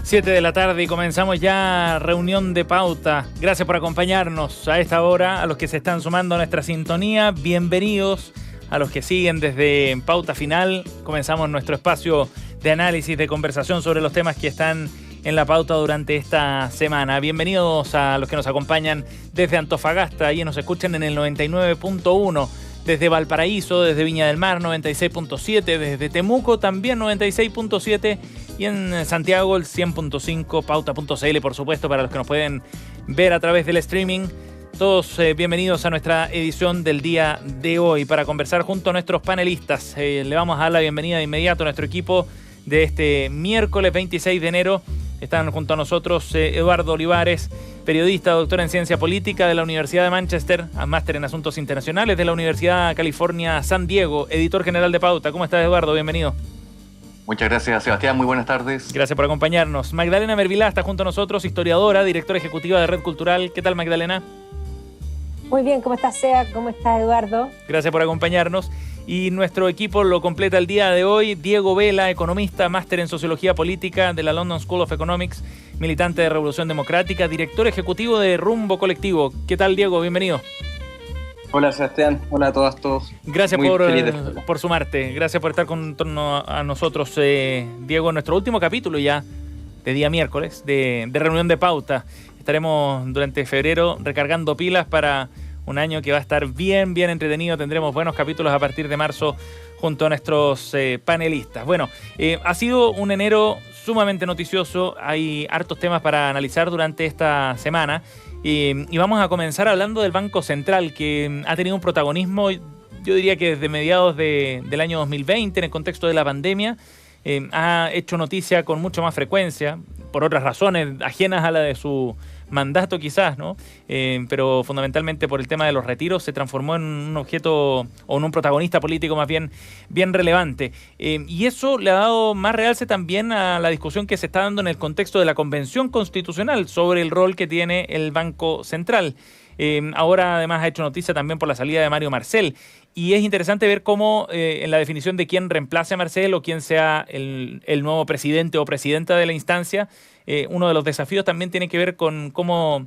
7 de la tarde y comenzamos ya reunión de pauta. Gracias por acompañarnos a esta hora, a los que se están sumando a nuestra sintonía. Bienvenidos a los que siguen desde Pauta Final. Comenzamos nuestro espacio de análisis, de conversación sobre los temas que están en la pauta durante esta semana. Bienvenidos a los que nos acompañan desde Antofagasta y nos escuchan en el 99.1, desde Valparaíso, desde Viña del Mar 96.7, desde Temuco también 96.7 y en Santiago el 100.5, pauta.cl por supuesto para los que nos pueden ver a través del streaming. Todos bienvenidos a nuestra edición del día de hoy para conversar junto a nuestros panelistas. Le vamos a dar la bienvenida de inmediato a nuestro equipo de este miércoles 26 de enero. Están junto a nosotros Eduardo Olivares, periodista, doctor en Ciencia Política de la Universidad de Manchester, máster en Asuntos Internacionales de la Universidad California San Diego, editor general de Pauta. ¿Cómo estás, Eduardo? Bienvenido. Muchas gracias, Sebastián. Muy buenas tardes. Gracias por acompañarnos. Magdalena Mervilá está junto a nosotros, historiadora, directora ejecutiva de Red Cultural. ¿Qué tal, Magdalena? Muy bien, ¿cómo estás, Seba? ¿Cómo estás, Eduardo? Gracias por acompañarnos. Y nuestro equipo lo completa el día de hoy. Diego Vela, economista, máster en Sociología Política de la London School of Economics, militante de Revolución Democrática, director ejecutivo de Rumbo Colectivo. ¿Qué tal, Diego? Bienvenido. Hola, Sebastián. Hola a todos. Gracias por sumarte. Gracias por estar con a nosotros, Diego, en nuestro último capítulo ya de día miércoles de reunión de pauta. Estaremos durante febrero recargando pilas para un año que va a estar bien entretenido. Tendremos buenos capítulos a partir de marzo junto a nuestros panelistas. Bueno, ha sido un enero sumamente noticioso. Hay hartos temas para analizar durante esta semana. Y vamos a comenzar hablando del Banco Central, que ha tenido un protagonismo, yo diría que desde mediados del año 2020, en el contexto de la pandemia. Ha hecho noticia con mucho más frecuencia, por otras razones ajenas a la de su mandato quizás, ¿no? Pero fundamentalmente por el tema de los retiros se transformó en un objeto o en un protagonista político más bien relevante. Y eso le ha dado más realce también a la discusión que se está dando en el contexto de la Convención Constitucional sobre el rol que tiene el Banco Central. Ahora además ha hecho noticia también por la salida de Mario Marcel. Y es interesante ver cómo en la definición de quién reemplace a Marcel o quién sea el nuevo presidente o presidenta de la instancia, uno de los desafíos también tiene que ver con cómo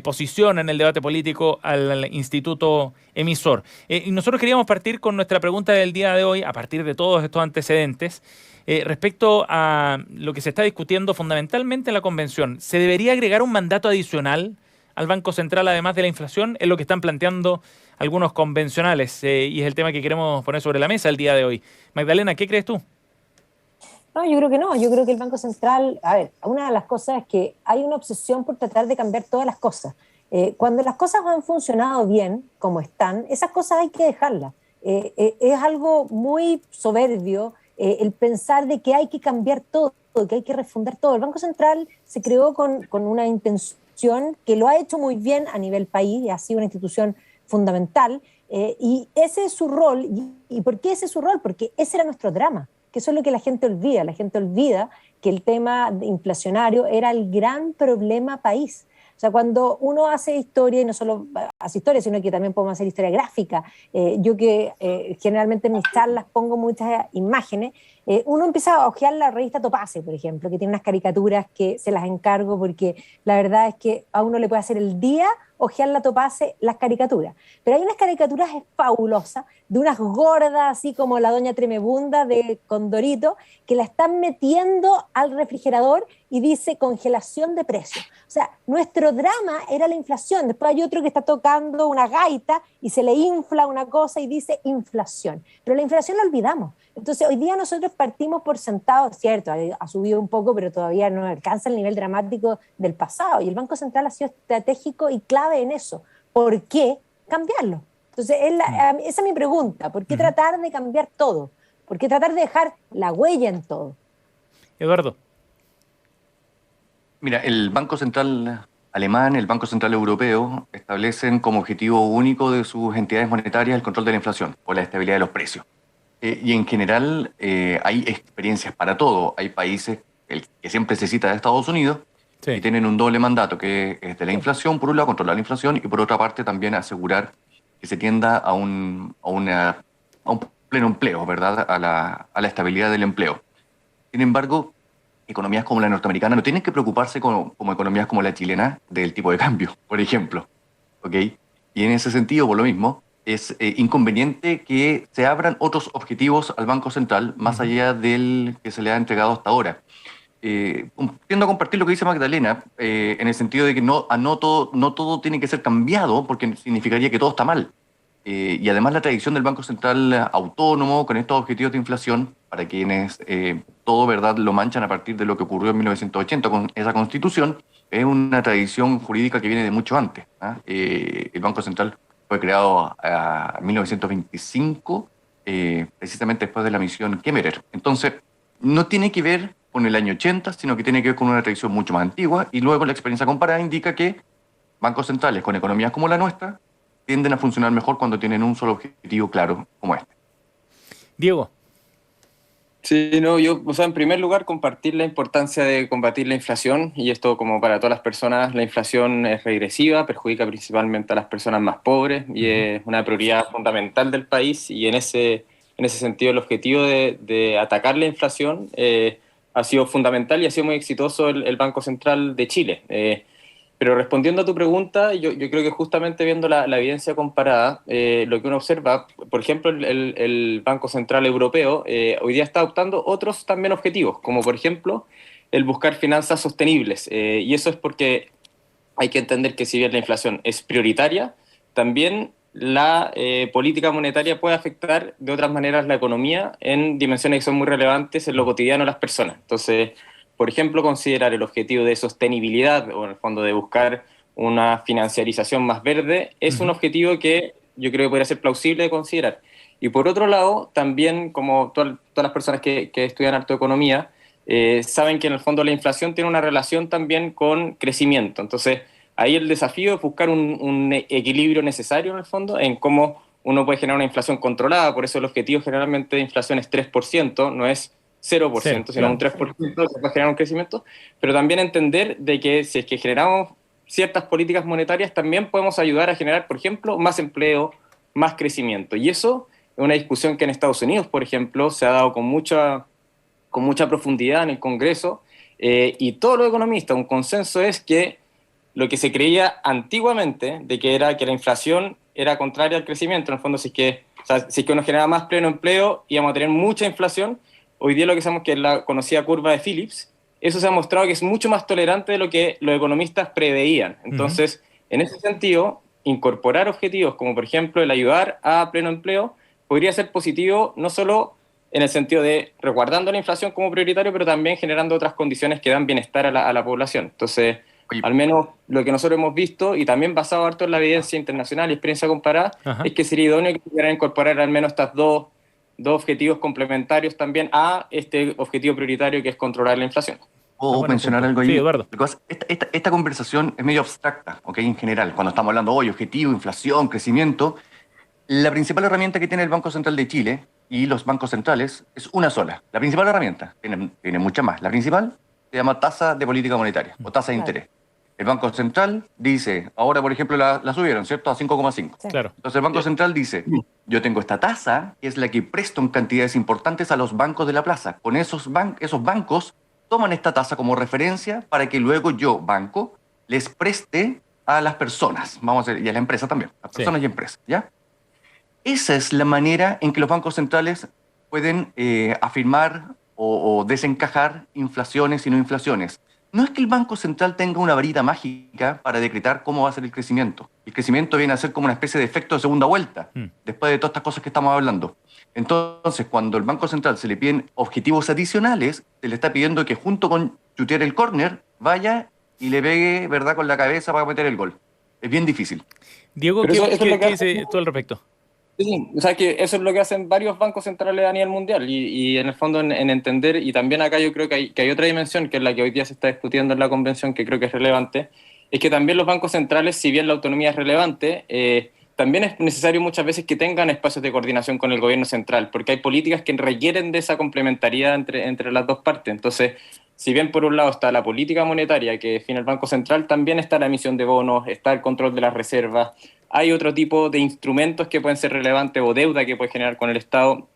posiciona en el debate político al instituto emisor. Y nosotros queríamos partir con nuestra pregunta del día de hoy, a partir de todos estos antecedentes, respecto a lo que se está discutiendo fundamentalmente en la convención. ¿Se debería agregar un mandato adicional al Banco Central además de la inflación? Es lo que están planteando algunos convencionales y es el tema que queremos poner sobre la mesa el día de hoy. Magdalena, ¿qué crees tú? No, yo creo que no. Yo creo que el Banco Central, a ver, una de las cosas es que hay una obsesión por tratar de cambiar todas las cosas. Cuando las cosas han funcionado bien, como están, esas cosas hay que dejarlas. Es algo muy soberbio el pensar de que hay que cambiar todo, que hay que refundar todo. El Banco Central se creó con una intención que lo ha hecho muy bien a nivel país y ha sido una institución fundamental, y ese es su rol. ¿Y por qué ese es su rol? Porque ese era nuestro drama, que eso es lo que la gente olvida. La gente olvida que el tema inflacionario era el gran problema país. O sea, cuando uno hace historia, y no solo hace historia, sino que también podemos hacer historia gráfica, yo que generalmente en mis charlas pongo muchas imágenes, uno empieza a hojear la revista Topase, por ejemplo, que tiene unas caricaturas que se las encargo porque la verdad es que a uno le puede hacer el día hojear la Topase, las caricaturas. Pero hay unas caricaturas fabulosas de unas gordas, así como la doña Tremebunda de Condorito, que la están metiendo al refrigerador y dice congelación de precios. O sea, nuestro drama era la inflación. Después hay otro que está tocando una gaita y se le infla una cosa y dice inflación. Pero la inflación la olvidamos. Entonces, hoy día nosotros partimos por sentado, cierto, ha subido un poco, pero todavía no alcanza el nivel dramático del pasado. Y el Banco Central ha sido estratégico y clave en eso. ¿Por qué cambiarlo? Entonces, esa es mi pregunta. ¿Por qué tratar de cambiar todo? ¿Por qué tratar de dejar la huella en todo? Eduardo. Mira, el Banco Central alemán, el Banco Central Europeo establecen como objetivo único de sus entidades monetarias el control de la inflación o la estabilidad de los precios. Y en general hay experiencias para todo. Hay países, el que siempre se cita de Estados Unidos, sí, y tienen un doble mandato, que es de la inflación, por un lado controlar la inflación y por otra parte también asegurar que se tienda a un pleno empleo, ¿verdad? A la estabilidad del empleo. Sin embargo, economías como la norteamericana no tienen que preocuparse como economías como la chilena del tipo de cambio, por ejemplo. ¿Ok? Y en ese sentido, por lo mismo, es inconveniente que se abran otros objetivos al Banco Central más allá del que se le ha entregado hasta ahora. Tiendo a compartir lo que dice Magdalena, en el sentido de que no todo tiene que ser cambiado porque significaría que todo está mal. Y además la tradición del Banco Central autónomo con estos objetivos de inflación, para quienes todo verdad lo manchan a partir de lo que ocurrió en 1980 con esa constitución, es una tradición jurídica que viene de mucho antes. ¿Ah? El Banco Central fue creado en 1925, precisamente después de la misión Kemmerer. Entonces, no tiene que ver con el año 80, sino que tiene que ver con una tradición mucho más antigua, y luego la experiencia comparada indica que bancos centrales con economías como la nuestra tienden a funcionar mejor cuando tienen un solo objetivo claro como este. Diego. Sí, no, yo, o sea, en primer lugar, compartir la importancia de combatir la inflación, y esto como para todas las personas, la inflación es regresiva, perjudica principalmente a las personas más pobres y es una prioridad fundamental del país, y en ese sentido el objetivo de atacar la inflación ha sido fundamental y ha sido muy exitoso el Banco Central de Chile. Pero respondiendo a tu pregunta, yo creo que justamente viendo la evidencia comparada, lo que uno observa, por ejemplo, el Banco Central Europeo hoy día está adoptando otros también objetivos, como por ejemplo el buscar finanzas sostenibles. Y eso es porque hay que entender que si bien la inflación es prioritaria, también la política monetaria puede afectar de otras maneras la economía en dimensiones que son muy relevantes en lo cotidiano de las personas. Entonces, por ejemplo, considerar el objetivo de sostenibilidad o en el fondo de buscar una financiarización más verde es un objetivo que yo creo que podría ser plausible de considerar. Y por otro lado, también como todas las personas que estudian harto economía, saben que en el fondo la inflación tiene una relación también con crecimiento. Entonces, ahí el desafío es buscar un equilibrio necesario en el fondo en cómo uno puede generar una inflación controlada. Por eso el objetivo generalmente de inflación es 3%, no es 0%, sino un 3%, se puede generar un crecimiento, pero también entender de que si es que generamos ciertas políticas monetarias, también podemos ayudar a generar, por ejemplo, más empleo, más crecimiento. Y eso es una discusión que en Estados Unidos, por ejemplo, se ha dado con mucha profundidad en el Congreso, y todos los economistas, un consenso es que lo que se creía antiguamente de que era que la inflación era contraria al crecimiento, en el fondo, si es que uno generaba más pleno empleo, íbamos a tener mucha inflación. Hoy día lo que sabemos que es la conocida curva de Phillips, eso se ha mostrado que es mucho más tolerante de lo que los economistas preveían. Entonces, en ese sentido, incorporar objetivos como por ejemplo el ayudar a pleno empleo podría ser positivo no solo en el sentido de resguardando la inflación como prioritario, pero también generando otras condiciones que dan bienestar a la población. Entonces, al menos lo que nosotros hemos visto, y también basado harto en la evidencia internacional y experiencia comparada, es que sería idóneo que pudieran incorporar al menos estas dos objetivos complementarios también a este objetivo prioritario que es controlar la inflación. ¿Puedo mencionar algo ahí? Sí, Eduardo. Esta conversación es medio abstracta, ¿ok? En general, cuando estamos hablando hoy, objetivo, inflación, crecimiento, la principal herramienta que tiene el Banco Central de Chile y los bancos centrales es una sola. La principal herramienta, tiene muchas más. La principal se llama tasa de política monetaria o tasa de interés. El Banco Central dice, ahora por ejemplo la subieron, ¿cierto? A 5,5. Sí. Claro. Entonces el Banco Central dice, yo tengo esta tasa, que es la que presto en cantidades importantes a los bancos de la plaza. Con esos bancos toman esta tasa como referencia para que luego yo, banco, les preste a las personas, vamos a decir, y a la empresa también, a personas y empresas, ¿ya? Esa es la manera en que los bancos centrales pueden afirmar o desencajar inflaciones y no inflaciones. No es que el Banco Central tenga una varita mágica para decretar cómo va a ser el crecimiento. El crecimiento viene a ser como una especie de efecto de segunda vuelta, después de todas estas cosas que estamos hablando. Entonces, cuando el Banco Central se le piden objetivos adicionales, se le está pidiendo que junto con chutear el córner, vaya y le pegue, ¿verdad?, con la cabeza para meter el gol. Es bien difícil. Diego, ¿qué dice tú al respecto? Sí, o sea que eso es lo que hacen varios bancos centrales a nivel mundial y en el fondo en entender, y también acá yo creo que hay otra dimensión que es la que hoy día se está discutiendo en la convención, que creo que es relevante, es que también los bancos centrales, si bien la autonomía es relevante, también es necesario muchas veces que tengan espacios de coordinación con el gobierno central, porque hay políticas que requieren de esa complementariedad entre las dos partes. Entonces, si bien por un lado está la política monetaria que define el Banco Central, también está la emisión de bonos, está el control de las reservas, hay otro tipo de instrumentos que pueden ser relevantes o deuda que puede generar con el Estado,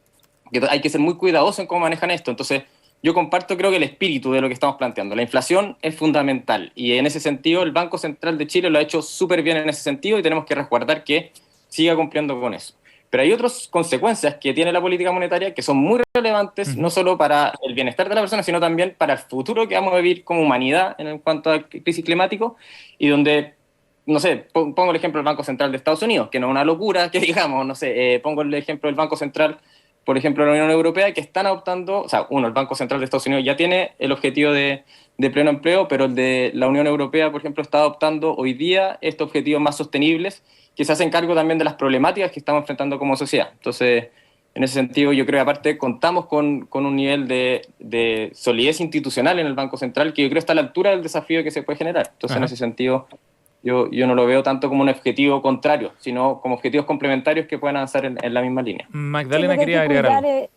que hay que ser muy cuidadoso en cómo manejan esto. Entonces, yo comparto creo que el espíritu de lo que estamos planteando. La inflación es fundamental y en ese sentido el Banco Central de Chile lo ha hecho súper bien en ese sentido y tenemos que resguardar que siga cumpliendo con eso. Pero hay otras consecuencias que tiene la política monetaria que son muy relevantes, no solo para el bienestar de la persona, sino también para el futuro que vamos a vivir como humanidad en cuanto a crisis climático y donde, no sé, pongo el ejemplo del Banco Central de Estados Unidos, que no es una locura, que digamos, no sé, pongo el ejemplo del Banco Central, por ejemplo, de la Unión Europea, que están adoptando, o sea, el Banco Central de Estados Unidos ya tiene el objetivo de pleno empleo, pero el de la Unión Europea, por ejemplo, está adoptando hoy día estos objetivos más sostenibles, que se hacen cargo también de las problemáticas que estamos enfrentando como sociedad. Entonces, en ese sentido, yo creo que aparte contamos con un nivel de solidez institucional en el Banco Central que yo creo está a la altura del desafío que se puede generar. Entonces, en ese sentido, yo no lo veo tanto como un objetivo contrario, sino como objetivos complementarios que pueden avanzar en la misma línea. Magdalena quería agregar algo.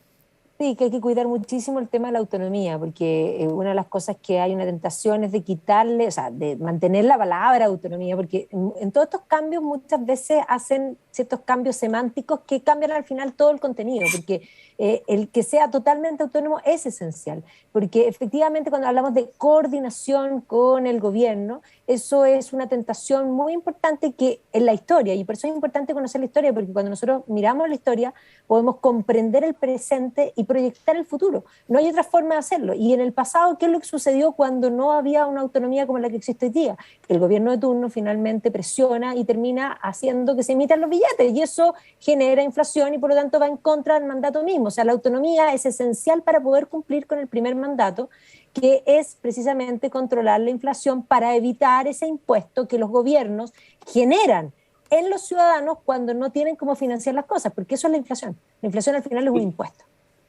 Sí, que hay que cuidar muchísimo el tema de la autonomía, porque una de las cosas que hay una tentación es de quitarle, o sea, de mantener la palabra autonomía, porque en todos estos cambios muchas veces hacen ciertos cambios semánticos que cambian al final todo el contenido, porque el que sea totalmente autónomo es esencial, porque efectivamente cuando hablamos de coordinación con el gobierno, eso es una tentación muy importante que en la historia, y por eso es importante conocer la historia, porque cuando nosotros miramos la historia podemos comprender el presente y proyectar el futuro. No hay otra forma de hacerlo. Y en el pasado, ¿qué es lo que sucedió cuando no había una autonomía como la que existe hoy día? El gobierno de turno finalmente presiona y termina haciendo que se emitan los billetes, y eso genera inflación y por lo tanto va en contra del mandato mismo. O sea, la autonomía es esencial para poder cumplir con el primer mandato, que es precisamente controlar la inflación para evitar ese impuesto que los gobiernos generan en los ciudadanos cuando no tienen cómo financiar las cosas, porque eso es la inflación. La inflación al final es un impuesto.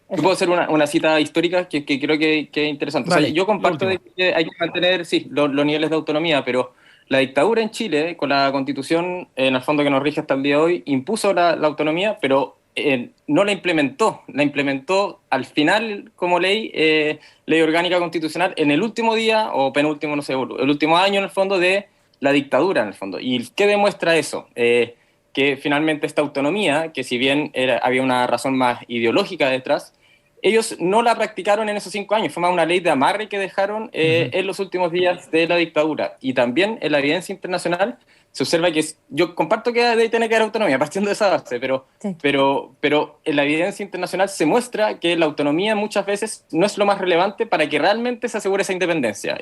Yo puedo hacer una cita histórica que creo que es interesante. Vale, o sea, yo comparto de que hay que mantener, sí, los niveles de autonomía, pero la dictadura en Chile, con la constitución, en el fondo que nos rige hasta el día de hoy, impuso la autonomía, pero no la implementó. La implementó al final como ley orgánica constitucional en el último día, o penúltimo, no sé, el último año en el fondo de la dictadura en el fondo. ¿Y qué demuestra eso? Que finalmente esta autonomía, que si bien había una razón más ideológica detrás, ellos no la practicaron en esos 5 años, fue más una ley de amarre que dejaron en los últimos días de la dictadura. Y también en la evidencia internacional se observa que, yo comparto que debe tener que haber autonomía, partiendo de esa base, Sí. pero en la evidencia internacional se muestra que la autonomía muchas veces no es lo más relevante para que realmente se asegure esa independencia.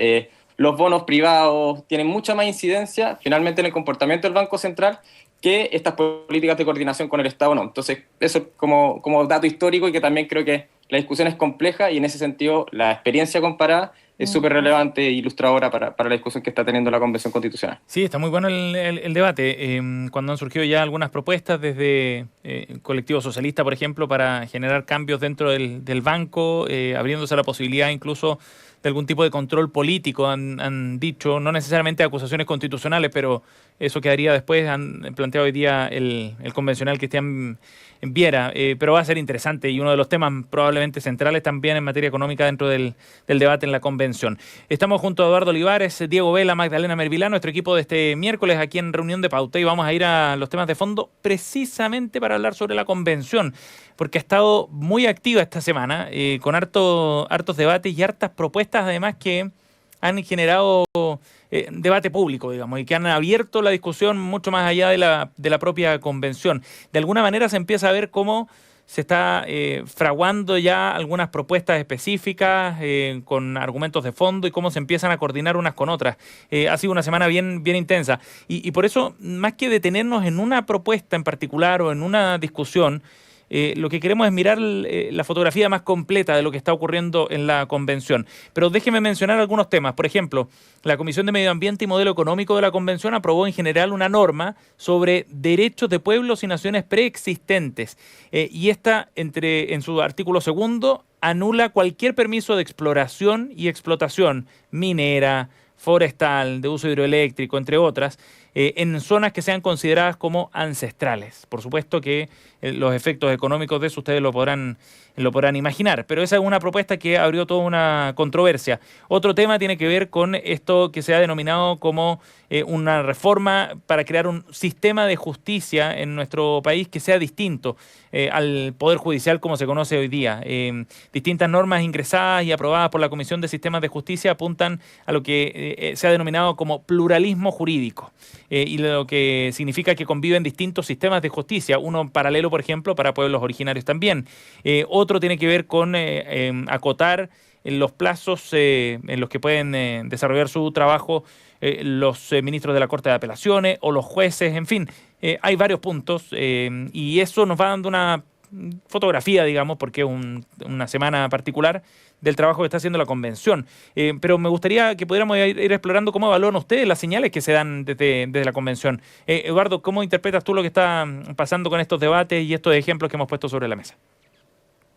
Los bonos privados tienen mucha más incidencia finalmente en el comportamiento del Banco Central que estas políticas de coordinación con el Estado no. Entonces, eso como dato histórico, y que también creo que la discusión es compleja y en ese sentido la experiencia comparada es súper relevante e ilustradora para la discusión que está teniendo la Convención Constitucional. Sí, está muy bueno el debate. Cuando han surgido ya algunas propuestas desde el colectivo socialista, por ejemplo, para generar cambios dentro del banco, abriéndose la posibilidad incluso de algún tipo de control político, han dicho, no necesariamente acusaciones constitucionales, pero eso quedaría después, han planteado hoy día el convencional Cristian Viera, pero va a ser interesante y uno de los temas probablemente centrales también en materia económica dentro del debate en la convención. Estamos junto a Eduardo Olivares, Diego Vela, Magdalena Mervilá, nuestro equipo de este miércoles aquí en Reunión de Pauta, y vamos a ir a los temas de fondo precisamente para hablar sobre la convención, porque ha estado muy activa esta semana, con hartos debates y hartas propuestas además que han generado debate público, digamos, y que han abierto la discusión mucho más allá de la propia convención. De alguna manera se empieza a ver cómo se está fraguando ya algunas propuestas específicas con argumentos de fondo y cómo se empiezan a coordinar unas con otras. Ha sido una semana bien intensa y por eso, más que detenernos en una propuesta en particular o en una discusión, lo que queremos es mirar la fotografía más completa de lo que está ocurriendo en la convención. Pero déjeme mencionar algunos temas. Por ejemplo, la Comisión de Medio Ambiente y Modelo Económico de la convención aprobó en general una norma sobre derechos de pueblos y naciones preexistentes. Y esta, en su artículo 2, anula cualquier permiso de exploración y explotación minera, forestal, de uso hidroeléctrico, entre otras, en zonas que sean consideradas como ancestrales. Por supuesto que los efectos económicos de eso ustedes lo podrán lo podrán imaginar. Pero esa es una propuesta que abrió toda una controversia. Otro tema tiene que ver con esto que se ha denominado como una reforma para crear un sistema de justicia en nuestro país que sea distinto al Poder Judicial como se conoce hoy día. Distintas normas ingresadas y aprobadas por la Comisión de Sistemas de Justicia apuntan a lo que se ha denominado como pluralismo jurídico, y lo que significa que conviven distintos sistemas de justicia, uno paralelo, por ejemplo, para pueblos originarios también. Otro tiene que ver con acotar los plazos en los que pueden desarrollar su trabajo los ministros de la Corte de Apelaciones o los jueces, en fin, hay varios puntos y eso nos va dando una fotografía, digamos, porque es una semana particular del trabajo que está haciendo la convención. Pero me gustaría que pudiéramos ir explorando cómo evalúan ustedes las señales que se dan desde la convención. Eduardo, ¿cómo interpretas tú lo que está pasando con estos debates y estos ejemplos que hemos puesto sobre la mesa?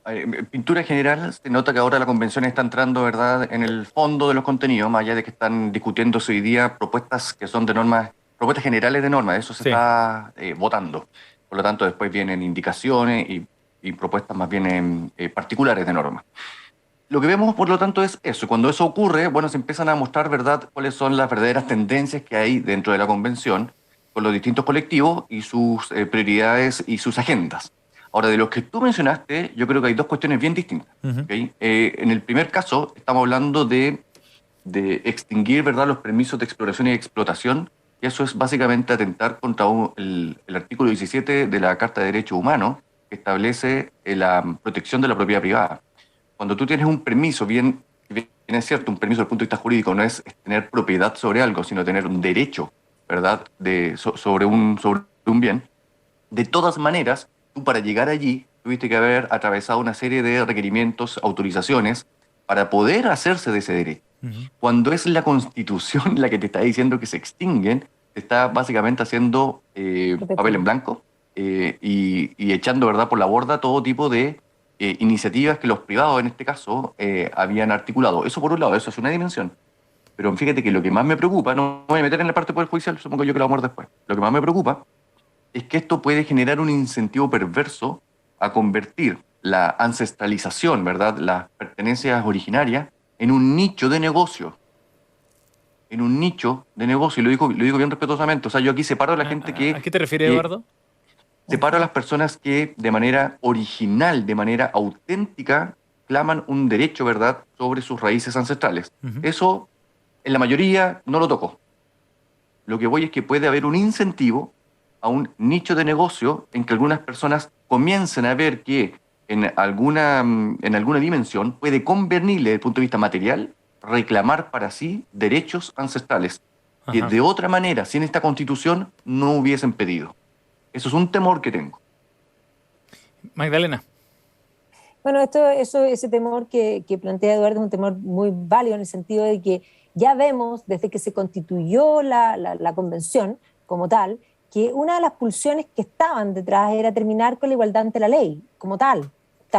En pintura general, se nota que ahora la convención está entrando, ¿verdad?, en el fondo de los contenidos, más allá de que están discutiéndose hoy día propuestas que son de normas, propuestas generales de normas, eso se está votando. Por lo tanto, después vienen indicaciones y propuestas más bien particulares de normas. Lo que vemos, por lo tanto, es eso. Cuando eso ocurre, bueno, se empiezan a mostrar, ¿verdad?, cuáles son las verdaderas tendencias que hay dentro de la convención con los distintos colectivos y sus prioridades y sus agendas. Ahora, de los que tú mencionaste, yo creo que hay dos cuestiones bien distintas. ¿Okay? En el primer caso, estamos hablando de extinguir, ¿verdad?, los permisos de exploración y explotación, y eso es básicamente atentar contra el artículo 17 de la Carta de Derechos Humanos, que establece la protección de la propiedad privada. Cuando tú tienes un permiso, bien es cierto, un permiso desde el punto de vista jurídico no es tener propiedad sobre algo, sino tener un derecho, ¿verdad?, sobre un bien. De todas maneras, tú para llegar allí tuviste que haber atravesado una serie de requerimientos, autorizaciones, para poder hacerse de ese derecho. Cuando es la Constitución la que te está diciendo que se extinguen, te está básicamente haciendo papel en blanco y echando, ¿verdad?, por la borda todo tipo de iniciativas que los privados, en este caso, habían articulado. Eso por un lado, eso es una dimensión. Pero fíjate que lo que más me preocupa, no me voy a meter en la parte del Poder Judicial, supongo yo que lo vamos a ver después. Lo que más me preocupa es que esto puede generar un incentivo perverso a convertir la ancestralización, ¿verdad?, las pertenencias originarias, en un nicho de negocio. En un nicho de negocio, y lo digo bien respetuosamente. O sea, yo aquí separo a la gente que... ¿A qué te refieres, Eduardo? Separo a las personas que de manera original, de manera auténtica, claman un derecho, ¿verdad?, sobre sus raíces ancestrales. Eso, en la mayoría, no lo toco. Lo que voy es que puede haber un incentivo a un nicho de negocio en que algunas personas comiencen a ver que en alguna dimensión puede convenirle desde el punto de vista material reclamar para sí derechos ancestrales que de otra manera, sin esta constitución, no hubiesen pedido. Eso es un temor que tengo. Magdalena. Bueno, ese temor que plantea Eduardo es un temor muy válido en el sentido de que ya vemos desde que se constituyó la convención como tal, que una de las pulsiones que estaban detrás era terminar con la igualdad ante la ley, como tal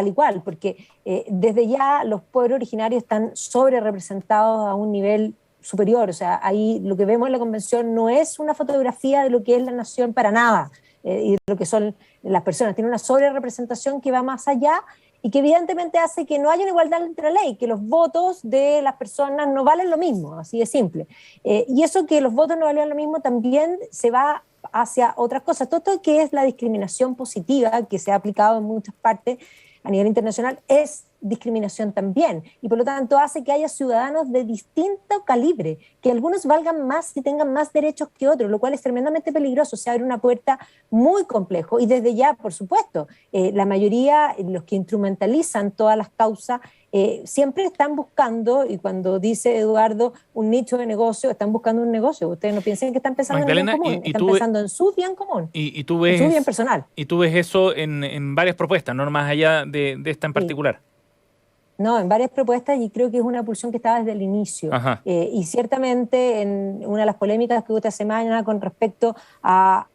y cual, porque desde ya los pueblos originarios están sobre representados a un nivel superior. O sea, ahí lo que vemos en la convención no es una fotografía de lo que es la nación para nada, y de lo que son las personas. Tiene una sobre representación que va más allá y que evidentemente hace que no haya una igualdad entre la ley, que los votos de las personas no valen lo mismo, así de simple. Y eso que los votos no valen lo mismo también se va hacia otras cosas. Todo esto que es la discriminación positiva, que se ha aplicado en muchas partes a nivel internacional, es discriminación también, y por lo tanto hace que haya ciudadanos de distinto calibre, que algunos valgan más y tengan más derechos que otros, lo cual es tremendamente peligroso. Se abre una puerta muy complejo, y desde ya, por supuesto, la mayoría, los que instrumentalizan todas las causas, siempre están buscando, y cuando dice Eduardo un nicho de negocio, están buscando un negocio. Ustedes no piensen que están pensando Magdalena, en el bien común, están pensando en su bien común, y tú ves, en su bien personal. Y tú ves eso en varias propuestas, no más allá de esta en particular. No, en varias propuestas, y creo que es una pulsión que estaba desde el inicio. Y ciertamente en una de las polémicas que hubo esta semana con respecto a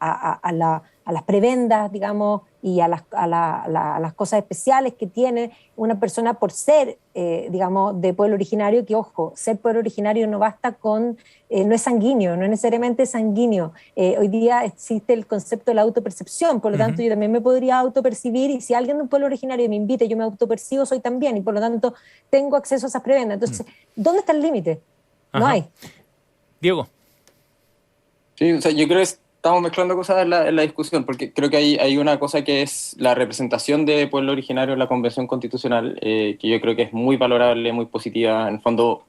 las prebendas, digamos, y a las cosas especiales que tiene una persona por ser, digamos, de pueblo originario, que ojo, ser pueblo originario no basta con, no es sanguíneo, no es necesariamente sanguíneo. Hoy día existe el concepto de la autopercepción, por lo tanto yo también me podría autopercibir, y si alguien de un pueblo originario me invita y yo me autopercibo, soy también, y por lo tanto tengo acceso a esas prebendas. Entonces, ¿dónde está el límite? No hay. Diego. Sí, o sea, yo creo que estamos mezclando cosas en la discusión, porque creo que hay una cosa que es la representación de pueblo originario en la Convención Constitucional, que yo creo que es muy valorable, muy positiva. En el fondo,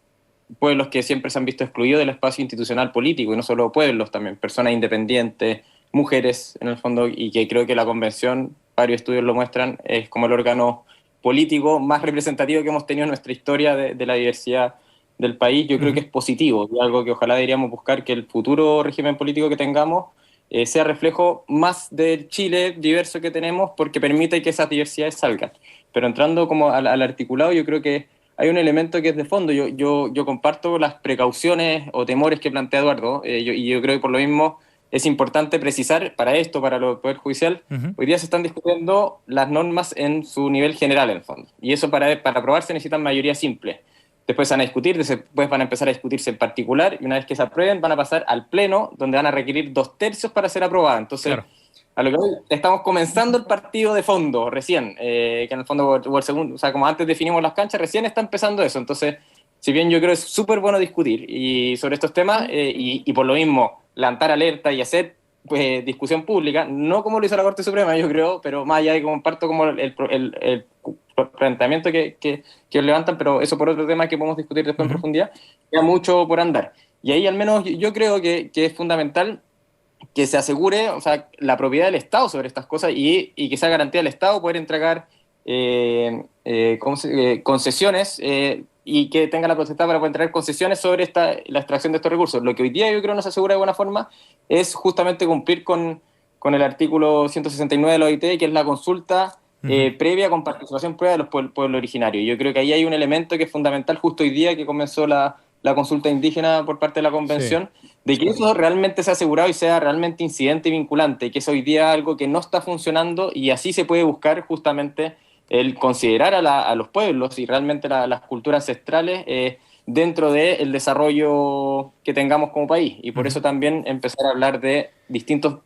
pueblos que siempre se han visto excluidos del espacio institucional político, y no solo pueblos, también personas independientes, mujeres, en el fondo, y que creo que la Convención, varios estudios lo muestran, es como el órgano político más representativo que hemos tenido en nuestra historia de la diversidad del país. Yo creo que es positivo, y algo que ojalá deberíamos buscar, que el futuro régimen político que tengamos sea reflejo más del Chile diverso que tenemos, porque permite que esas diversidades salgan. Pero entrando como al articulado, yo creo que hay un elemento que es de fondo. Yo comparto las precauciones o temores que plantea Eduardo, y yo creo que por lo mismo es importante precisar para esto, para el Poder Judicial, hoy día se están discutiendo las normas en su nivel general, en el fondo. Y eso para aprobarse necesitan mayoría simple. Después van a discutir, después van a empezar a discutirse en particular, y una vez que se aprueben van a pasar al Pleno, donde van a requerir 2/3 para ser aprobada. Entonces, claro, a lo que hoy estamos comenzando el partido de fondo recién, que en el fondo, o el segundo, o sea, como antes definimos las canchas, recién está empezando eso. Entonces, si bien yo creo que es súper bueno discutir y sobre estos temas, y por lo mismo levantar alerta y hacer discusión pública, no como lo hizo la Corte Suprema, yo creo, pero más allá de que comparto como el planteamiento que levantan, pero eso por otro tema que podemos discutir después en profundidad, queda mucho por andar. Y ahí al menos yo creo que es fundamental que se asegure, o sea, la propiedad del Estado sobre estas cosas, y que sea garantía del Estado poder entregar concesiones, y que tenga la potestad para poder entregar concesiones sobre la extracción de estos recursos. Lo que hoy día yo creo no se asegura de buena forma es justamente cumplir con el artículo 169 de la OIT, que es la consulta previa con participación previa de los pueblos originarios. Yo creo que ahí hay un elemento que es fundamental justo hoy día que comenzó la consulta indígena por parte de la Convención, de que eso realmente sea asegurado y sea realmente incidente y vinculante, que es hoy día algo que no está funcionando, y así se puede buscar justamente el considerar a los pueblos y realmente las culturas ancestrales dentro del desarrollo que tengamos como país. Y por eso también empezar a hablar de distintos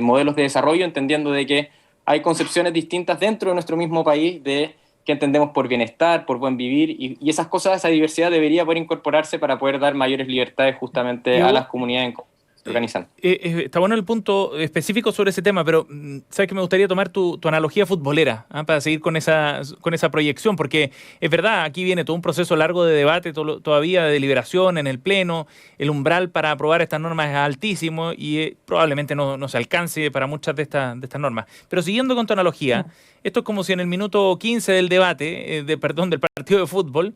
modelos de desarrollo, entendiendo de que hay concepciones distintas dentro de nuestro mismo país de qué entendemos por bienestar, por buen vivir, y esas cosas, esa diversidad debería poder incorporarse para poder dar mayores libertades justamente a las comunidades en cómo se organizan. Está bueno el punto específico sobre ese tema, pero sabes que me gustaría tomar tu analogía futbolera, para seguir con esa proyección, porque es verdad, aquí viene todo un proceso largo de debate, todavía de deliberación en el Pleno, el umbral para aprobar estas normas es altísimo y probablemente no se alcance para muchas de estas normas. Pero siguiendo con tu analogía, esto es como si en el minuto 15 del debate, del partido de fútbol,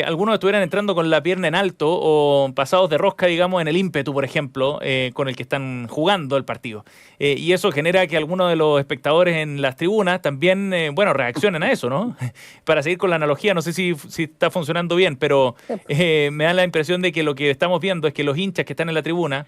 algunos estuvieran entrando con la pierna en alto o pasados de rosca, digamos, en el ímpetu, por ejemplo, con el que están jugando el partido. Y eso genera que algunos de los espectadores en las tribunas también, reaccionen a eso, ¿no? Para seguir con la analogía, no sé si está funcionando bien, pero me da la impresión de que lo que estamos viendo es que los hinchas que están en la tribuna,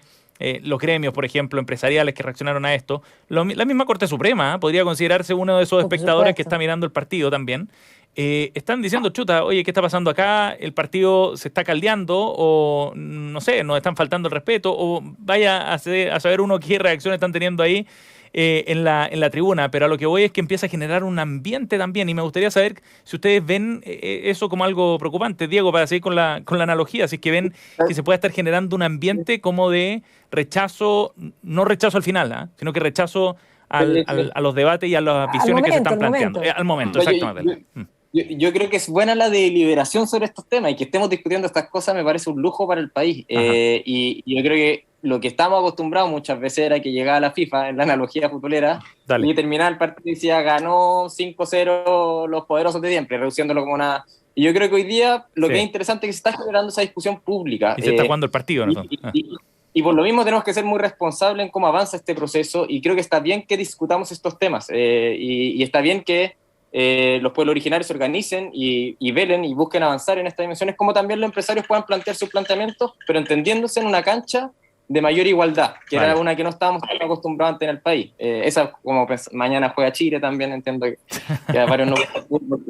los gremios, por ejemplo, empresariales que reaccionaron a esto, la misma Corte Suprema podría considerarse uno de esos espectadores que está mirando el partido también. Están diciendo, chuta, oye, ¿qué está pasando acá? El partido se está caldeando, o no sé, nos están faltando el respeto, o vaya a saber uno qué reacciones están teniendo ahí en la tribuna. Pero a lo que voy es que empieza a generar un ambiente también, y me gustaría saber si ustedes ven eso como algo preocupante, Diego, para seguir con la analogía, si es que ven que se puede estar generando un ambiente como de rechazo, no rechazo al final, sino que rechazo a los debates y a las visiones que se están planteando. Al momento, exactamente. Yo creo que es buena la deliberación sobre estos temas, y que estemos discutiendo estas cosas me parece un lujo para el país. Y yo creo que lo que estamos acostumbrados muchas veces era que llegaba la FIFA, en la analogía futbolera, y terminaba el partido y decía, ganó 5-0 los poderosos de siempre, reduciéndolo como una... Y yo creo que hoy día lo que es interesante es que se está generando esa discusión pública. Y se está jugando el partido, ¿no? Y por lo mismo tenemos que ser muy responsables en cómo avanza este proceso, y creo que está bien que discutamos estos temas, y está bien que los pueblos originarios se organicen y velen y busquen avanzar en estas dimensiones, como también los empresarios puedan plantear sus planteamientos, pero entendiéndose en una cancha de mayor igualdad, que Vale. era una que no estábamos tan acostumbrados antes en el país. Esa, como mañana juega Chile también, entiendo que a varios no gusta el fútbol,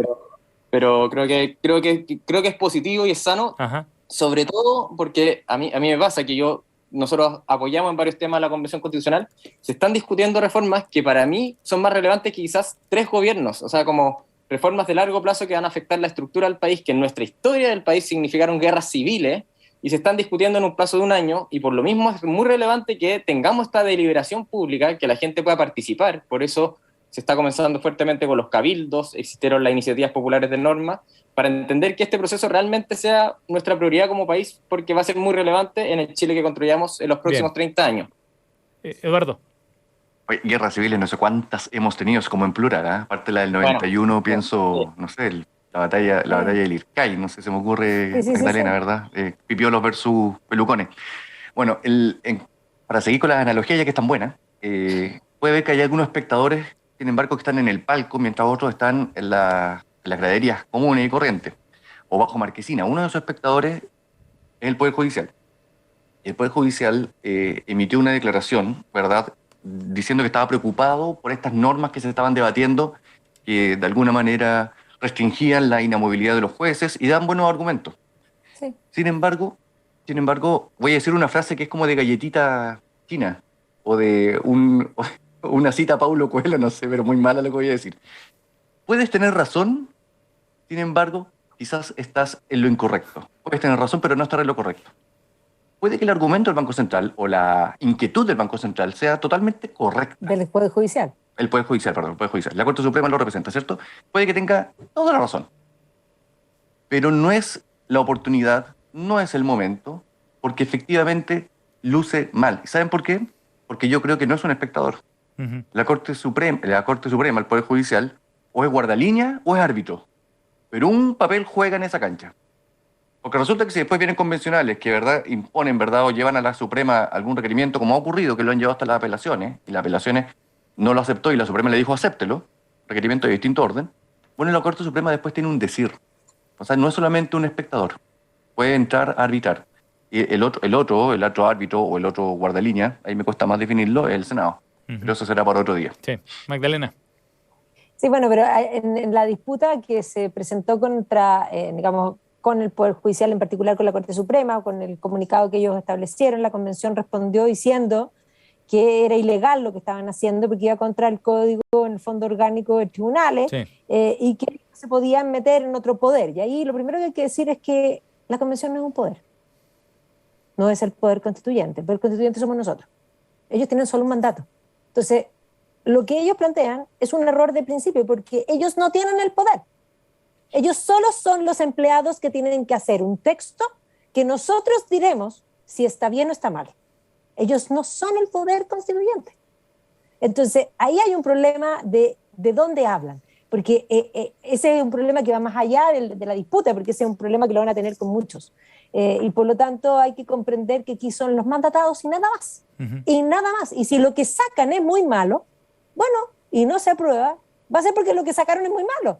pero creo que es positivo y es sano, Ajá. sobre todo porque a mí me pasa que nosotros apoyamos en varios temas la Convención Constitucional, se están discutiendo reformas que para mí son más relevantes que quizás 3 gobiernos, o sea, como reformas de largo plazo que van a afectar la estructura del país, que en nuestra historia del país significaron guerras civiles, y se están discutiendo en un plazo de 1 año, y por lo mismo es muy relevante que tengamos esta deliberación pública, que la gente pueda participar. Por eso se está comenzando fuertemente con los cabildos, existieron las iniciativas populares de norma, para entender que este proceso realmente sea nuestra prioridad como país, porque va a ser muy relevante en el Chile que construyamos en los próximos 30 años. Eduardo. Oye, guerras civiles, no sé cuántas hemos tenido, es como en plural, ¿eh? Aparte la del 91, bueno, pienso, no sé, la batalla del Ircay, no sé, se me ocurre, Magdalena, ¿verdad? Pipiolos versus pelucones. Bueno, para seguir con las analogías, ya que están buenas, puede ver que hay algunos espectadores, sin embargo, que están en el palco, mientras otros están en las graderías comunes y corrientes, o bajo marquesina. Uno de esos espectadores es el Poder Judicial. El Poder Judicial emitió una declaración, ¿verdad?, diciendo que estaba preocupado por estas normas que se estaban debatiendo, que de alguna manera restringían la inamovilidad de los jueces y dan buenos argumentos. Sí. Sin embargo, voy a decir una frase que es como de galletita china, o de una cita a Paulo Coelho, no sé, pero muy mala lo que voy a decir. Puedes tener razón, sin embargo, quizás estás en lo incorrecto. Puedes tener razón, pero no estar en lo correcto. Puede que el argumento del Banco Central o la inquietud del Banco Central sea totalmente correcta. Del Poder Judicial. El Poder Judicial, perdón, el Poder Judicial. La Corte Suprema lo representa, ¿cierto? Puede que tenga toda la razón. Pero no es la oportunidad, no es el momento, porque efectivamente luce mal. ¿Y saben por qué? Porque yo creo que no es un espectador. Uh-huh. La Corte Suprema, el Poder Judicial, o es guardalínea o es árbitro. Pero un papel juega en esa cancha. Porque resulta que si después vienen convencionales que verdad imponen, verdad, o llevan a la Suprema algún requerimiento, como ha ocurrido, que lo han llevado hasta las apelaciones, y las apelaciones no lo aceptó y la Suprema le dijo acéptelo, requerimiento de distinto orden, bueno, la Corte Suprema después tiene un decir. O sea, no es solamente un espectador, puede entrar a arbitrar. Y el otro árbitro o el otro guardalínea, ahí me cuesta más definirlo, es el Senado. Uh-huh. Pero eso será para otro día. Sí, Magdalena. Sí, bueno, pero en la disputa que se presentó contra, digamos, con el Poder Judicial, en particular con la Corte Suprema, con el comunicado que ellos establecieron, la Convención respondió diciendo que era ilegal lo que estaban haciendo porque iba contra el Código, en el Fondo Orgánico de Tribunales, sí. Y que se podían meter en otro poder. Y ahí lo primero que hay que decir es que la Convención no es un poder. No es el poder constituyente. El poder constituyente somos nosotros. Ellos tienen solo un mandato. Entonces, lo que ellos plantean es un error de principio porque ellos no tienen el poder. Ellos solo son los empleados que tienen que hacer un texto que nosotros diremos si está bien o está mal. Ellos no son el poder constituyente. Entonces, ahí hay un problema de dónde hablan, porque ese es un problema que va más allá de la disputa, porque ese es un problema que lo van a tener con muchos. Y por lo tanto hay que comprender que aquí son los mandatados y nada más. Uh-huh. Y nada más. Y si lo que sacan es muy malo, bueno, y no se aprueba, va a ser porque lo que sacaron es muy malo.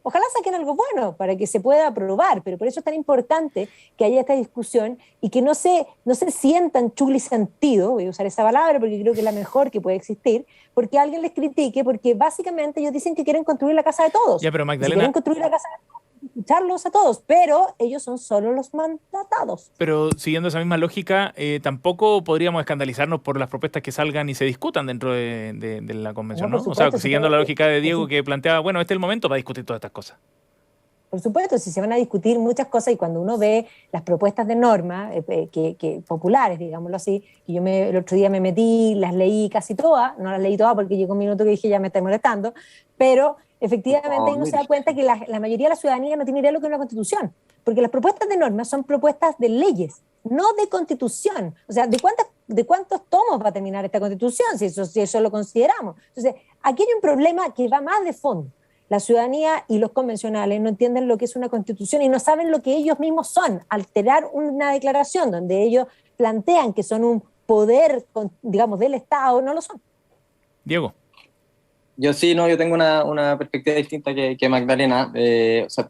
Ojalá saquen algo bueno para que se pueda aprobar, pero por eso es tan importante que haya esta discusión y que no se sientan chugli sentido, voy a usar esa palabra porque creo que es la mejor que puede existir, porque alguien les critique, porque básicamente ellos dicen que quieren construir la casa de todos. Ya, pero Magdalena, si quieren construir la casa de todos, escucharlos a todos, pero ellos son solo los mandatados. Pero siguiendo esa misma lógica, tampoco podríamos escandalizarnos por las propuestas que salgan y se discutan dentro de la convención, ¿no? Supuesto, o sea, siguiendo la lógica de Diego que planteaba, bueno, este es el momento para discutir todas estas cosas. Por supuesto, si se van a discutir muchas cosas y cuando uno ve las propuestas de norma que populares, digámoslo así, y yo el otro día me metí, las leí casi todas, no las leí todas porque llegó un minuto que dije ya me está molestando, pero efectivamente uno se da cuenta que la mayoría de la ciudadanía no tiene idea de lo que es una constitución, porque las propuestas de norma son propuestas de leyes, no de constitución. O sea, ¿de cuántos tomos va a terminar esta constitución si eso lo consideramos? Entonces, aquí hay un problema que va más de fondo. La ciudadanía y los convencionales no entienden lo que es una constitución y no saben lo que ellos mismos son. Alterar una declaración donde ellos plantean que son un poder, digamos, del Estado, no lo son. Diego. Yo tengo una perspectiva distinta que Magdalena. O sea,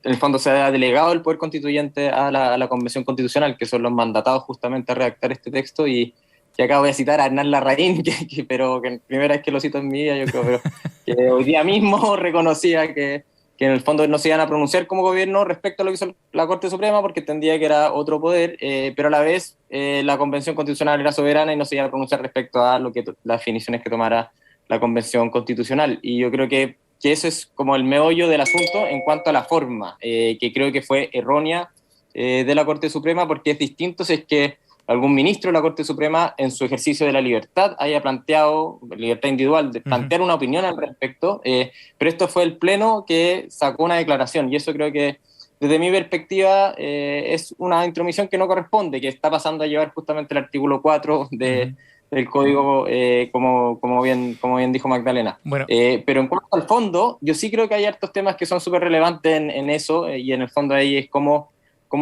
en el fondo se ha delegado el poder constituyente a la Convención Constitucional, que son los mandatados justamente a redactar este texto, y acá voy a citar a Hernán Larraín, pero que primera vez que lo cito en mi vida, yo creo, pero que hoy día mismo reconocía que en el fondo no se iban a pronunciar como gobierno respecto a lo que hizo la Corte Suprema, porque entendía que era otro poder, pero a la vez la Convención Constitucional era soberana y no se iba a pronunciar respecto a las definiciones que tomara la Convención Constitucional. Y yo creo que eso es como el meollo del asunto en cuanto a la forma, que creo que fue errónea de la Corte Suprema, porque es distinto si es que algún ministro de la Corte Suprema, en su ejercicio de la libertad, haya planteado, libertad individual, de plantear una opinión al respecto, pero esto fue el Pleno que sacó una declaración, y eso creo que, desde mi perspectiva, es una intromisión que no corresponde, que está pasando a llevar justamente el artículo 4 del Código, como bien dijo Magdalena. Bueno. Pero en cuanto al fondo, yo sí creo que hay hartos temas que son súper relevantes en eso, y en el fondo ahí es como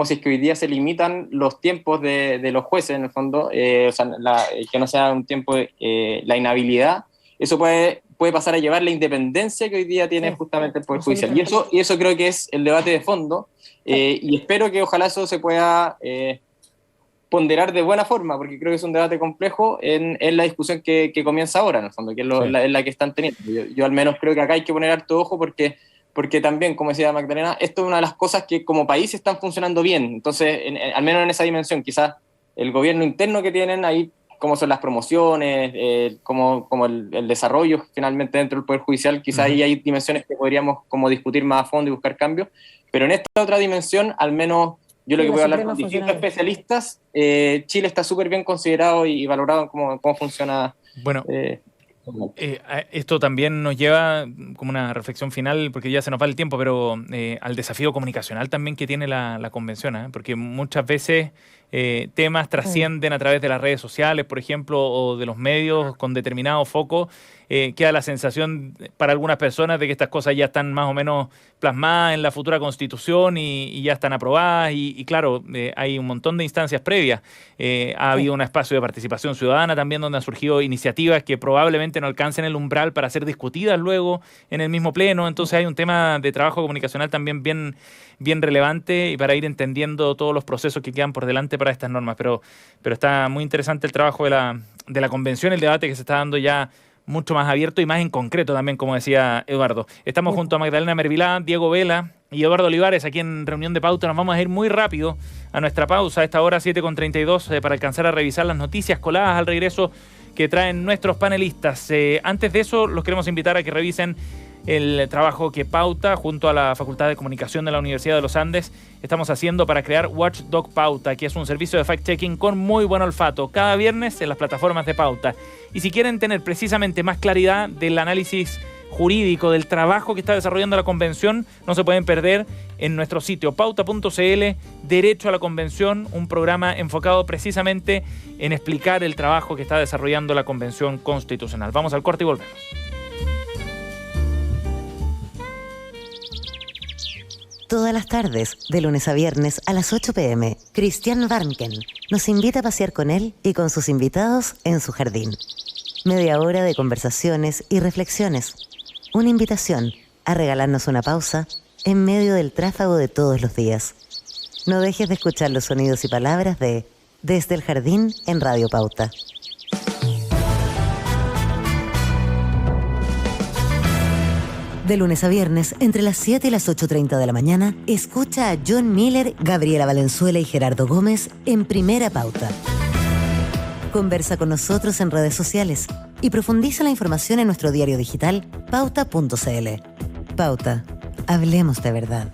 si es que hoy día se limitan los tiempos de los jueces, en el fondo, o sea, que no sea un tiempo la inhabilidad, eso puede pasar a llevar la independencia que hoy día tiene justamente el Poder Judicial. Y eso creo que es el debate de fondo, y espero que ojalá eso se pueda ponderar de buena forma, porque creo que es un debate complejo en la discusión que comienza ahora, en el fondo, que es la que están teniendo. Yo al menos creo que acá hay que poner harto ojo, porque también, como decía Magdalena, esto es una de las cosas que como país están funcionando bien. Entonces, al menos en esa dimensión, quizás el gobierno interno que tienen ahí, cómo son las promociones, como el desarrollo finalmente dentro del Poder Judicial, quizás ahí hay dimensiones que podríamos como discutir más a fondo y buscar cambios. Pero en esta otra dimensión, al menos yo lo que voy a hablar con distintos especialistas, Chile está súper bien considerado y valorado en cómo funciona. Bueno. Esto también nos lleva como una reflexión final, porque ya se nos va el tiempo, pero al desafío comunicacional también que tiene la convención, porque muchas veces temas trascienden a través de las redes sociales, por ejemplo, o de los medios con determinado foco. Queda la sensación para algunas personas de que estas cosas ya están más o menos plasmadas en la futura Constitución y ya están aprobadas, y claro, hay un montón de instancias previas. Ha habido un espacio de participación ciudadana también, donde han surgido iniciativas que probablemente no alcancen el umbral para ser discutidas luego en el mismo pleno. Entonces hay un tema de trabajo comunicacional también bien relevante, y para ir entendiendo todos los procesos que quedan por delante para estas normas. Pero está muy interesante el trabajo de la convención, el debate que se está dando ya mucho más abierto y más en concreto también, como decía Eduardo. Estamos junto a Magdalena Mervilá, Diego Vela y Eduardo Olivares aquí en Reunión de Pauta. Nos vamos a ir muy rápido a nuestra pausa a esta hora 7:32 para alcanzar a revisar las noticias coladas al regreso que traen nuestros panelistas. Antes de eso, los queremos invitar a que revisen el trabajo que Pauta, junto a la Facultad de Comunicación de la Universidad de los Andes, estamos haciendo para crear Watchdog Pauta, que es un servicio de fact-checking con muy buen olfato, cada viernes en las plataformas de Pauta. Y si quieren tener precisamente más claridad del análisis jurídico, del trabajo que está desarrollando la Convención, no se pueden perder en nuestro sitio pauta.cl, Derecho a la Convención, un programa enfocado precisamente en explicar el trabajo que está desarrollando la Convención Constitucional. Vamos al corte y volvemos. Todas las tardes, de lunes a viernes a las 8 p.m., Christian Warnken nos invita a pasear con él y con sus invitados en su jardín. Media hora de conversaciones y reflexiones. Una invitación a regalarnos una pausa en medio del tráfago de todos los días. No dejes de escuchar los sonidos y palabras de Desde el Jardín en Radio Pauta. De lunes a viernes, entre las 7 y las 8:30 de la mañana, escucha a John Miller, Gabriela Valenzuela y Gerardo Gómez en Primera Pauta. Conversa con nosotros en redes sociales y profundiza la información en nuestro diario digital pauta.cl. Pauta. Hablemos de verdad.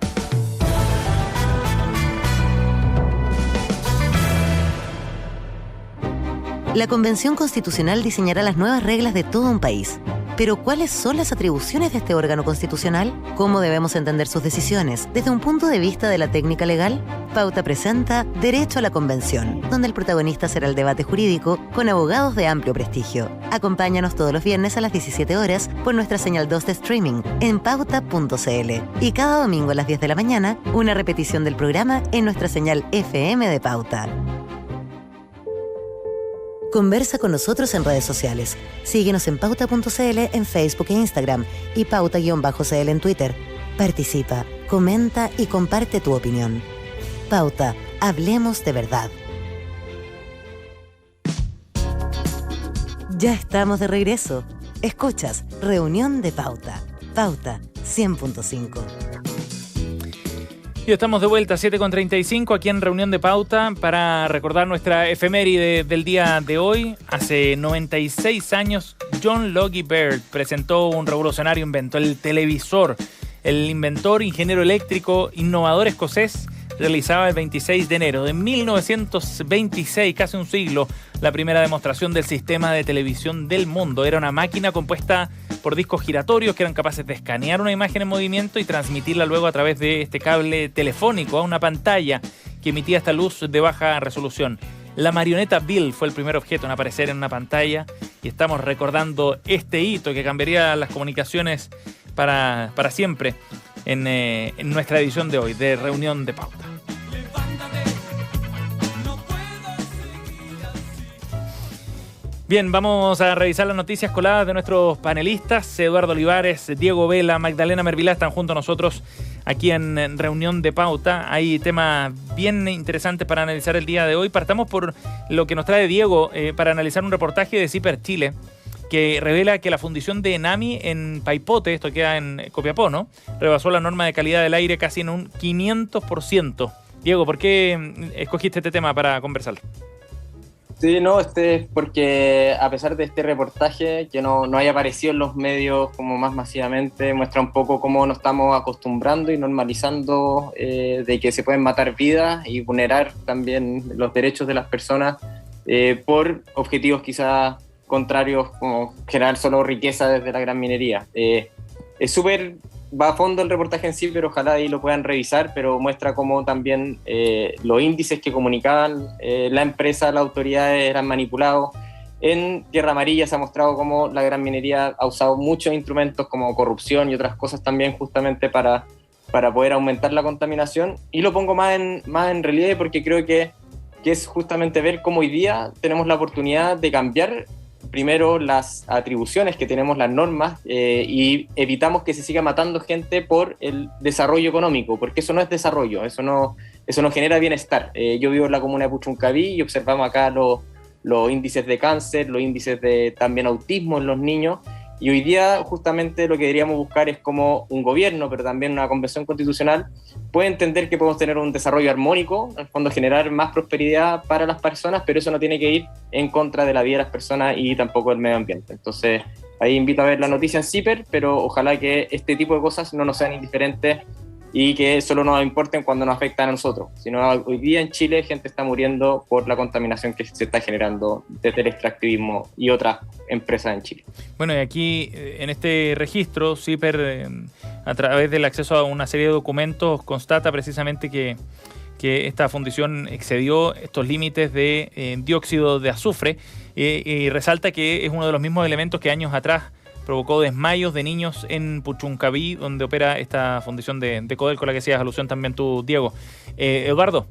La Convención Constitucional diseñará las nuevas reglas de todo un país. Pero ¿cuáles son las atribuciones de este órgano constitucional? ¿Cómo debemos entender sus decisiones desde un punto de vista de la técnica legal? Pauta presenta Derecho a la Convención, donde el protagonista será el debate jurídico con abogados de amplio prestigio. Acompáñanos todos los viernes a las 17 horas por nuestra señal 2 de streaming en pauta.cl. Y cada domingo a las 10 de la mañana, una repetición del programa en nuestra señal FM de Pauta. Conversa con nosotros en redes sociales. Síguenos en pauta.cl en Facebook e Instagram y pauta-cl en Twitter. Participa. Comenta y comparte tu opinión. Pauta, hablemos de verdad. Ya estamos de regreso. Escuchas Reunión de Pauta. Pauta 100.5. Y estamos de vuelta, 7:35, aquí en Reunión de Pauta, para recordar nuestra efeméride del día de hoy. Hace 96 años, John Logie Baird presentó un revolucionario invento, el televisor. El inventor, ingeniero eléctrico, innovador escocés, realizaba el 26 de enero de 1926, casi un siglo, la primera demostración del sistema de televisión del mundo. Era una máquina compuesta por discos giratorios que eran capaces de escanear una imagen en movimiento y transmitirla luego a través de este cable telefónico a una pantalla que emitía esta luz de baja resolución. La marioneta Bill fue el primer objeto en aparecer en una pantalla y estamos recordando este hito que cambiaría las comunicaciones para siempre en nuestra edición de hoy de Reunión de Pauta. Bien, vamos a revisar las noticias coladas de nuestros panelistas. Eduardo Olivares, Diego Vela, Magdalena Mervilá están junto a nosotros aquí en Reunión de Pauta. Hay temas bien interesantes para analizar el día de hoy. Partamos por lo que nos trae Diego para analizar un reportaje de CIPER Chile que revela que la fundición de Enami en Paipote, esto queda en Copiapó, ¿no?, rebasó la norma de calidad del aire casi en un 500%. Diego, ¿por qué escogiste este tema para conversar? Sí, no, es porque a pesar de este reportaje que no haya aparecido en los medios como más masivamente, muestra un poco cómo nos estamos acostumbrando y normalizando de que se pueden matar vidas y vulnerar también los derechos de las personas por objetivos quizás contrarios, como generar solo riqueza desde la gran minería. Es súper, va a fondo el reportaje en sí, pero ojalá ahí lo puedan revisar, pero muestra cómo también los índices que comunicaban la empresa, las autoridades eran manipulados. En Tierra Amarilla se ha mostrado cómo la gran minería ha usado muchos instrumentos como corrupción y otras cosas también justamente para poder aumentar la contaminación. Y lo pongo más en relieve porque creo que es justamente ver cómo hoy día tenemos la oportunidad de cambiar primero las atribuciones que tenemos, las normas, y evitamos que se siga matando gente por el desarrollo económico, porque eso no es desarrollo, eso no genera bienestar. Yo vivo en la comuna de Puchuncaví y observamos acá los índices de cáncer, los índices de también autismo en los niños, y hoy día justamente lo que deberíamos buscar es como un gobierno, pero también una convención constitucional, puede entender que podemos tener un desarrollo armónico, en el fondo generar más prosperidad para las personas, pero eso no tiene que ir en contra de la vida de las personas y tampoco del medio ambiente. Entonces, ahí invito a ver la noticia en CIPER, pero ojalá que este tipo de cosas no nos sean indiferentes y que solo nos importen cuando nos afectan a nosotros. Sino hoy día en Chile gente está muriendo por la contaminación que se está generando desde el extractivismo y otras empresas en Chile. Bueno, y aquí en este registro, CIPER, a través del acceso a una serie de documentos, constata precisamente que esta fundición excedió estos límites de dióxido de azufre y resalta que es uno de los mismos elementos que años atrás provocó desmayos de niños en Puchuncaví, donde opera esta fundición de Codelco, a la que hacías alusión también tú, Diego. Eduardo.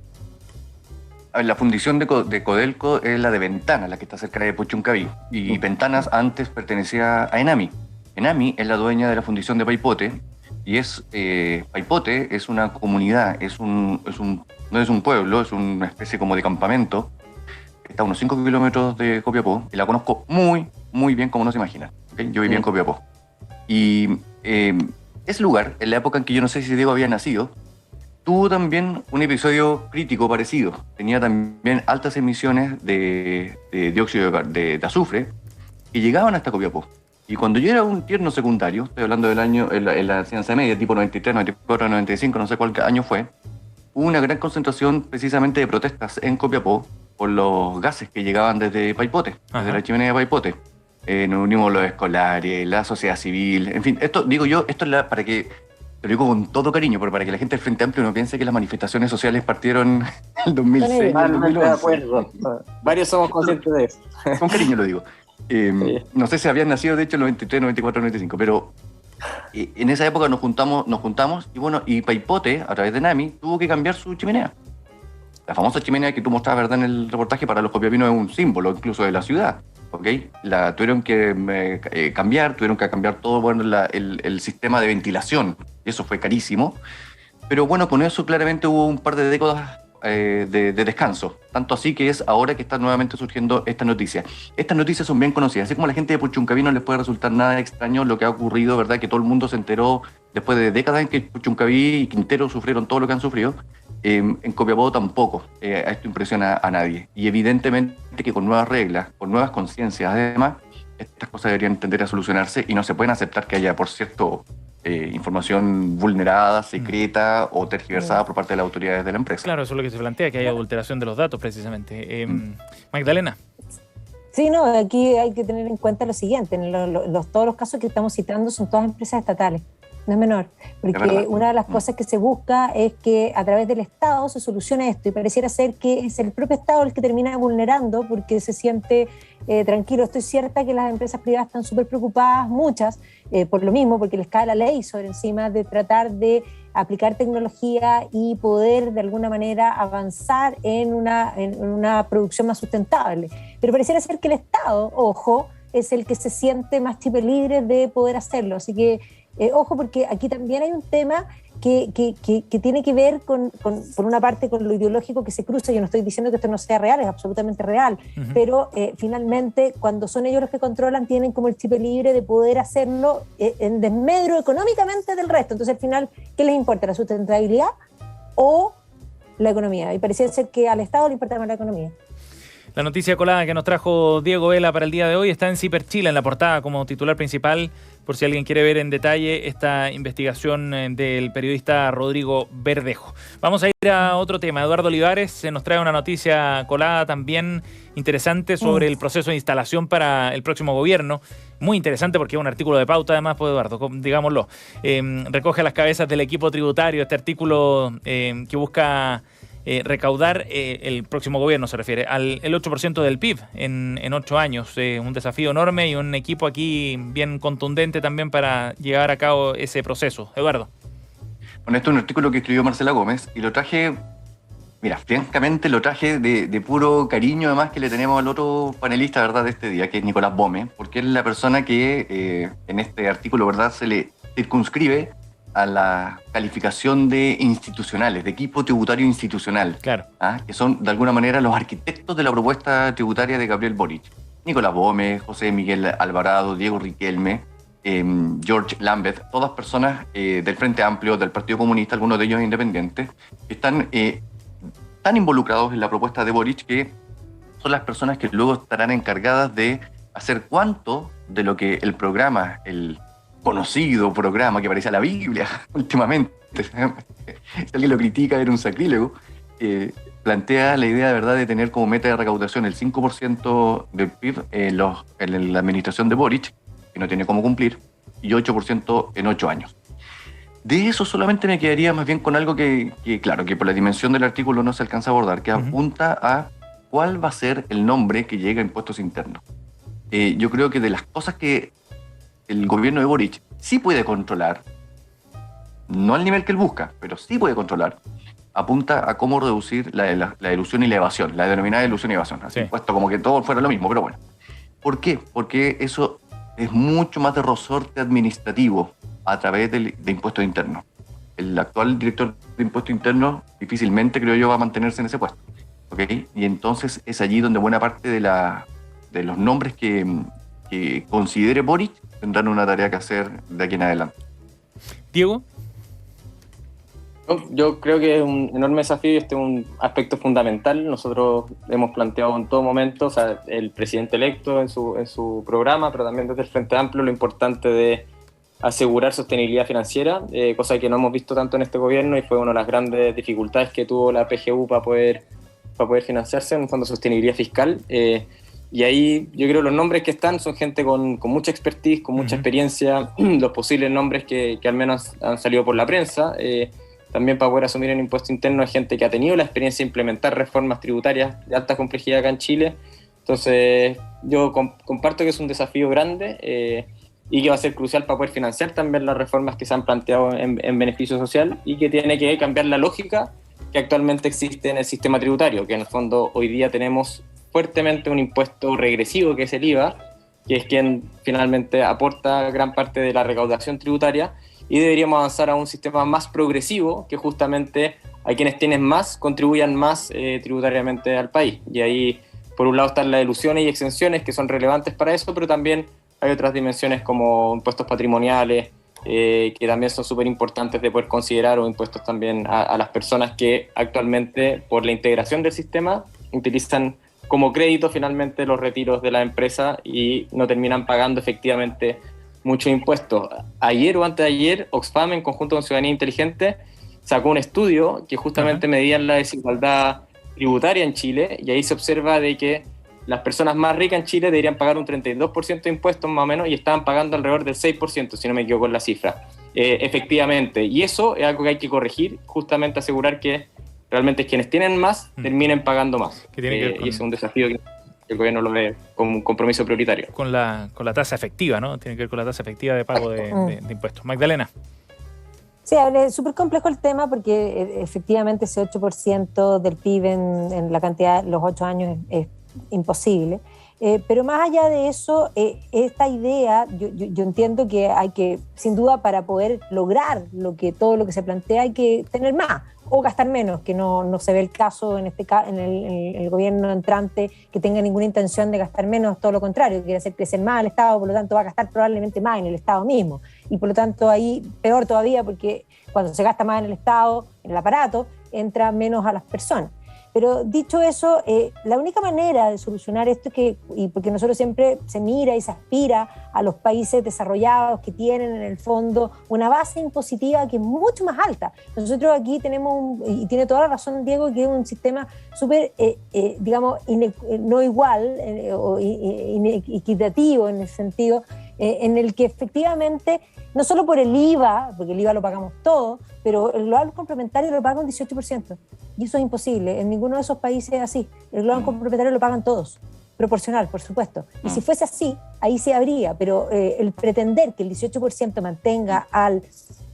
La fundición de Codelco es la de Ventana, la que está cerca de Puchuncaví. Y Ventanas antes pertenecía a Enami. Enami es la dueña de la fundición de Paipote. Y Paipote es una comunidad, no es un pueblo, es una especie como de campamento que está a unos 5 kilómetros de Copiapó. Y la conozco muy, muy bien, como no se imagina. ¿Okay? Yo vivía en Copiapó. Y ese lugar, en la época en que yo no sé si Diego había nacido, tuvo también un episodio crítico parecido. Tenía también altas emisiones de dióxido de azufre que llegaban hasta Copiapó. Y cuando yo era un tierno secundario, estoy hablando del año, en la enseñanza media, tipo 93, 94, 95, no sé cuál año fue, hubo una gran concentración precisamente de protestas en Copiapó por los gases que llegaban desde Paipote, desde la chimenea de Paipote. Nos unimos los escolares, la sociedad civil, en fin, esto es para que, te lo digo con todo cariño, pero para que la gente del Frente Amplio no piense que las manifestaciones sociales partieron en el 2006 y el 2011. De acuerdo, varios somos conscientes de eso. Con cariño lo digo. No sé si habían nacido de hecho en el 93, 94, 95, pero en esa época nos juntamos y bueno, y Paipote, a través de Enami, tuvo que cambiar su chimenea. La famosa chimenea que tú mostrabas, ¿verdad?, en el reportaje, para los copiapinos es un símbolo incluso de la ciudad. ¿Okay? La tuvieron que cambiar todo, bueno, el sistema de ventilación. Y eso fue carísimo. Pero bueno, con eso claramente hubo un par de décadas de descanso. Tanto así que es ahora que está nuevamente surgiendo esta noticia. Estas noticias son bien conocidas. Así como a la gente de Puchuncaví no les puede resultar nada extraño lo que ha ocurrido, ¿verdad? Que todo el mundo se enteró después de décadas en que Puchuncaví y Quintero sufrieron todo lo que han sufrido. En Copiapó tampoco. Esto impresiona a nadie. Y evidentemente que con nuevas reglas, con nuevas conciencias, además, estas cosas deberían tender a solucionarse y no se pueden aceptar que haya, por cierto, información vulnerada, secreta o tergiversada por parte de las autoridades de la empresa. Claro, eso es lo que se plantea, que hay adulteración de los datos, precisamente. Magdalena. Sí, no, aquí hay que tener en cuenta lo siguiente, todos los casos que estamos citando son todas empresas estatales, no es menor, porque una de las cosas que se busca es que a través del Estado se solucione esto, y pareciera ser que es el propio Estado el que termina vulnerando porque se siente tranquilo. Estoy cierta que las empresas privadas están súper preocupadas, muchas, por lo mismo, porque les cae la ley sobre encima de tratar de aplicar tecnología y poder de alguna manera avanzar en una producción más sustentable. Pero pareciera ser que el Estado, ojo, es el que se siente más tipo libre de poder hacerlo. Así que ojo, porque aquí también hay un tema que tiene que ver por una parte con lo ideológico que se cruza. Yo no estoy diciendo que esto no sea real, es absolutamente real, pero finalmente cuando son ellos los que controlan tienen como el chip libre de poder hacerlo en desmedro económicamente del resto. Entonces al final, ¿qué les importa? ¿La sustentabilidad o la economía? Y parecía ser que al Estado le importa más la economía. La noticia colada que nos trajo Diego Vela para el día de hoy está en Ciper Chile, en la portada como titular principal, por si alguien quiere ver en detalle esta investigación del periodista Rodrigo Verdejo. Vamos a ir a otro tema. Eduardo Olivares nos trae una noticia colada también interesante sobre el proceso de instalación para el próximo gobierno. Muy interesante porque es un artículo de pauta además, pues Eduardo, digámoslo. Recoge las cabezas del equipo tributario, este artículo que busca recaudar el próximo gobierno, se refiere el 8% del PIB en 8 años. Un desafío enorme y un equipo aquí bien contundente también para llevar a cabo ese proceso. Eduardo. Bueno, esto es un artículo que escribió Marcela Gómez y lo traje, mira, francamente lo traje de puro cariño, además, que le tenemos al otro panelista, ¿verdad?, de este día, que es Nicolás Bome, porque es la persona que en este artículo, ¿verdad?, se le circunscribe a la calificación de institucionales, de equipo tributario institucional, claro, que son de alguna manera los arquitectos de la propuesta tributaria de Gabriel Boric. Nicolás Bome, José Miguel Alvarado, Diego Riquelme, George Lambeth, todas personas del Frente Amplio, del Partido Comunista, algunos de ellos independientes, que están tan involucrados en la propuesta de Boric que son las personas que luego estarán encargadas de hacer cuánto de lo que el programa, el conocido programa que parece a la Biblia últimamente, si alguien lo critica era un sacrílego, plantea la idea de verdad de tener como meta de recaudación el 5% del PIB en la administración de Boric, que no tiene cómo cumplir, y 8% en 8 años. De eso solamente me quedaría más bien con algo que claro, que por la dimensión del artículo no se alcanza a abordar, que apunta a cuál va a ser el nombre que llega a impuestos internos. Yo creo que de las cosas que el gobierno de Boric sí puede controlar, no al nivel que él busca, pero sí puede controlar, apunta a cómo reducir la ilusión y la evasión, la denominada ilusión y evasión. Así, puesto como que todo fuera lo mismo, pero bueno. ¿Por qué? Porque eso es mucho más de resorte administrativo a través de impuestos internos. El actual director de impuestos internos difícilmente, creo yo, va a mantenerse en ese puesto. ¿Okay? Y entonces es allí donde buena parte de los nombres que considere Boric tendrán una tarea que hacer de aquí en adelante. Diego. Yo creo que es un enorme desafío y este es un aspecto fundamental. Nosotros hemos planteado en todo momento, o sea, el presidente electo en su programa, pero también desde el Frente Amplio, lo importante de asegurar sostenibilidad financiera, cosa que no hemos visto tanto en este gobierno y fue una de las grandes dificultades que tuvo la PGU para poder financiarse en un fondo de sostenibilidad fiscal. Y ahí yo creo que los nombres que están son gente con mucha expertise, con mucha experiencia, los posibles nombres que al menos han salido por la prensa. También para poder asumir el impuesto interno hay gente que ha tenido la experiencia de implementar reformas tributarias de alta complejidad acá en Chile. Entonces yo comparto que es un desafío grande y que va a ser crucial para poder financiar también las reformas que se han planteado en beneficio social y que tiene que cambiar la lógica que actualmente existe en el sistema tributario, que en el fondo hoy día tenemos fuertemente un impuesto regresivo que es el IVA, que es quien finalmente aporta gran parte de la recaudación tributaria y deberíamos avanzar a un sistema más progresivo que justamente a quienes tienen más contribuyan más tributariamente al país. Y ahí, por un lado, están las deducciones y exenciones que son relevantes para eso, pero también hay otras dimensiones como impuestos patrimoniales, que también son súper importantes de poder considerar, o impuestos también a las personas que actualmente, por la integración del sistema, utilizan como crédito finalmente los retiros de la empresa y no terminan pagando efectivamente muchos impuestos. Ayer o antes de ayer, Oxfam, en conjunto con Ciudadanía Inteligente, sacó un estudio que justamente medía la desigualdad tributaria en Chile, y ahí se observa de que las personas más ricas en Chile deberían pagar un 32% de impuestos más o menos, y estaban pagando alrededor del 6%, si no me equivoco en la cifra, efectivamente. Y eso es algo que hay que corregir, justamente asegurar que realmente quienes tienen más terminen pagando más. Y es un desafío que el gobierno lo ve como un compromiso prioritario. Con la tasa efectiva, ¿no? Tiene que ver con la tasa efectiva de pago de impuestos. Magdalena. Sí, es súper complejo el tema porque efectivamente ese 8% del PIB en la cantidad, los 8 años es imposible. Pero más allá de eso, esta idea, yo entiendo que hay que, sin duda, para poder lograr todo lo que se plantea, hay que tener más o gastar menos, que no se ve el caso en el gobierno entrante que tenga ninguna intención de gastar menos, todo lo contrario, quiere hacer crecer más el Estado, por lo tanto va a gastar probablemente más en el Estado mismo, y por lo tanto ahí peor todavía, porque cuando se gasta más en el Estado, en el aparato, entra menos a las personas. Pero dicho eso, la única manera de solucionar esto es que, y porque nosotros siempre se mira y se aspira a los países desarrollados que tienen en el fondo una base impositiva que es mucho más alta. Nosotros aquí tenemos, y tiene toda la razón Diego, que es un sistema súper, digamos, no igual o inequitativo en el sentido en el que efectivamente, no solo por el IVA, porque el IVA lo pagamos todos, pero el global complementario lo paga un 18%. Y eso es imposible. En ninguno de esos países es así. El global complementario lo pagan todos. Proporcional, por supuesto. Y si fuese así, ahí sí habría. Pero el pretender que el 18% mantenga al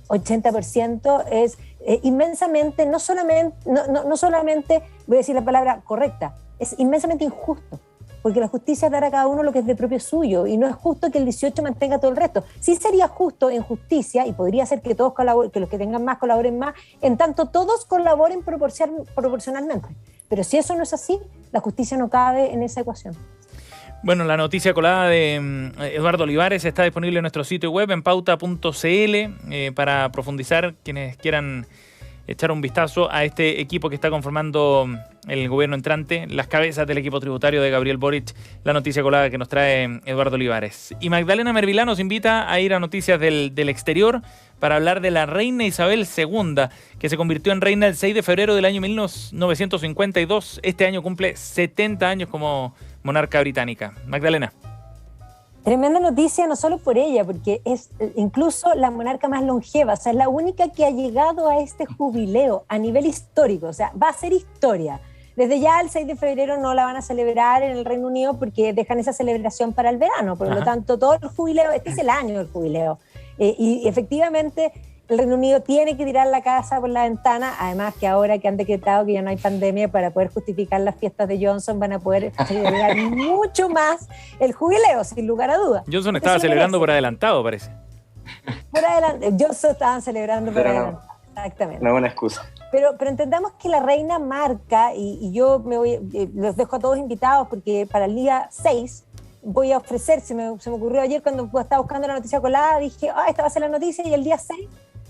80% es inmensamente, no solamente, voy a decir la palabra correcta, es inmensamente injusto. Porque la justicia es dar a cada uno lo que es de propio suyo, y no es justo que el 18 mantenga todo el resto. Sí sería justo en justicia, y podría ser que todos colaboren, que los que tengan más colaboren más, en tanto todos colaboren proporcionalmente. Pero si eso no es así, la justicia no cabe en esa ecuación. Bueno, la noticia colada de Eduardo Olivares está disponible en nuestro sitio web, en pauta.cl, para profundizar quienes quieran echar un vistazo a este equipo que está conformando el gobierno entrante, las cabezas del equipo tributario de Gabriel Boric, la noticia colada que nos trae Eduardo Olivares. Y Magdalena Mervilá nos invita a ir a noticias del exterior para hablar de la reina Isabel II, que se convirtió en reina el 6 de febrero del año 1952. Este año cumple 70 años como monarca británica. Magdalena. Tremenda noticia, no solo por ella, porque es incluso la monarca más longeva, o sea, es la única que ha llegado a este jubileo a nivel histórico, o sea, va a ser historia. Desde ya el 6 de febrero no la van a celebrar en el Reino Unido porque dejan esa celebración para el verano, por lo tanto todo el jubileo, este es el año del jubileo, y efectivamente el Reino Unido tiene que tirar la casa por la ventana, además que ahora que han decretado que ya no hay pandemia, para poder justificar las fiestas de Johnson van a poder celebrar mucho más el jubileo, sin lugar a dudas. Johnson estaba celebrando por adelantado, parece. Por adelante, Johnson estaban celebrando por adelantado, exactamente. Una buena excusa. Pero entendamos que la reina marca, y yo los dejo a todos invitados porque para el día 6 voy a ofrecer, se me ocurrió ayer cuando estaba buscando la noticia colada, dije, esta va a ser la noticia, y el día 6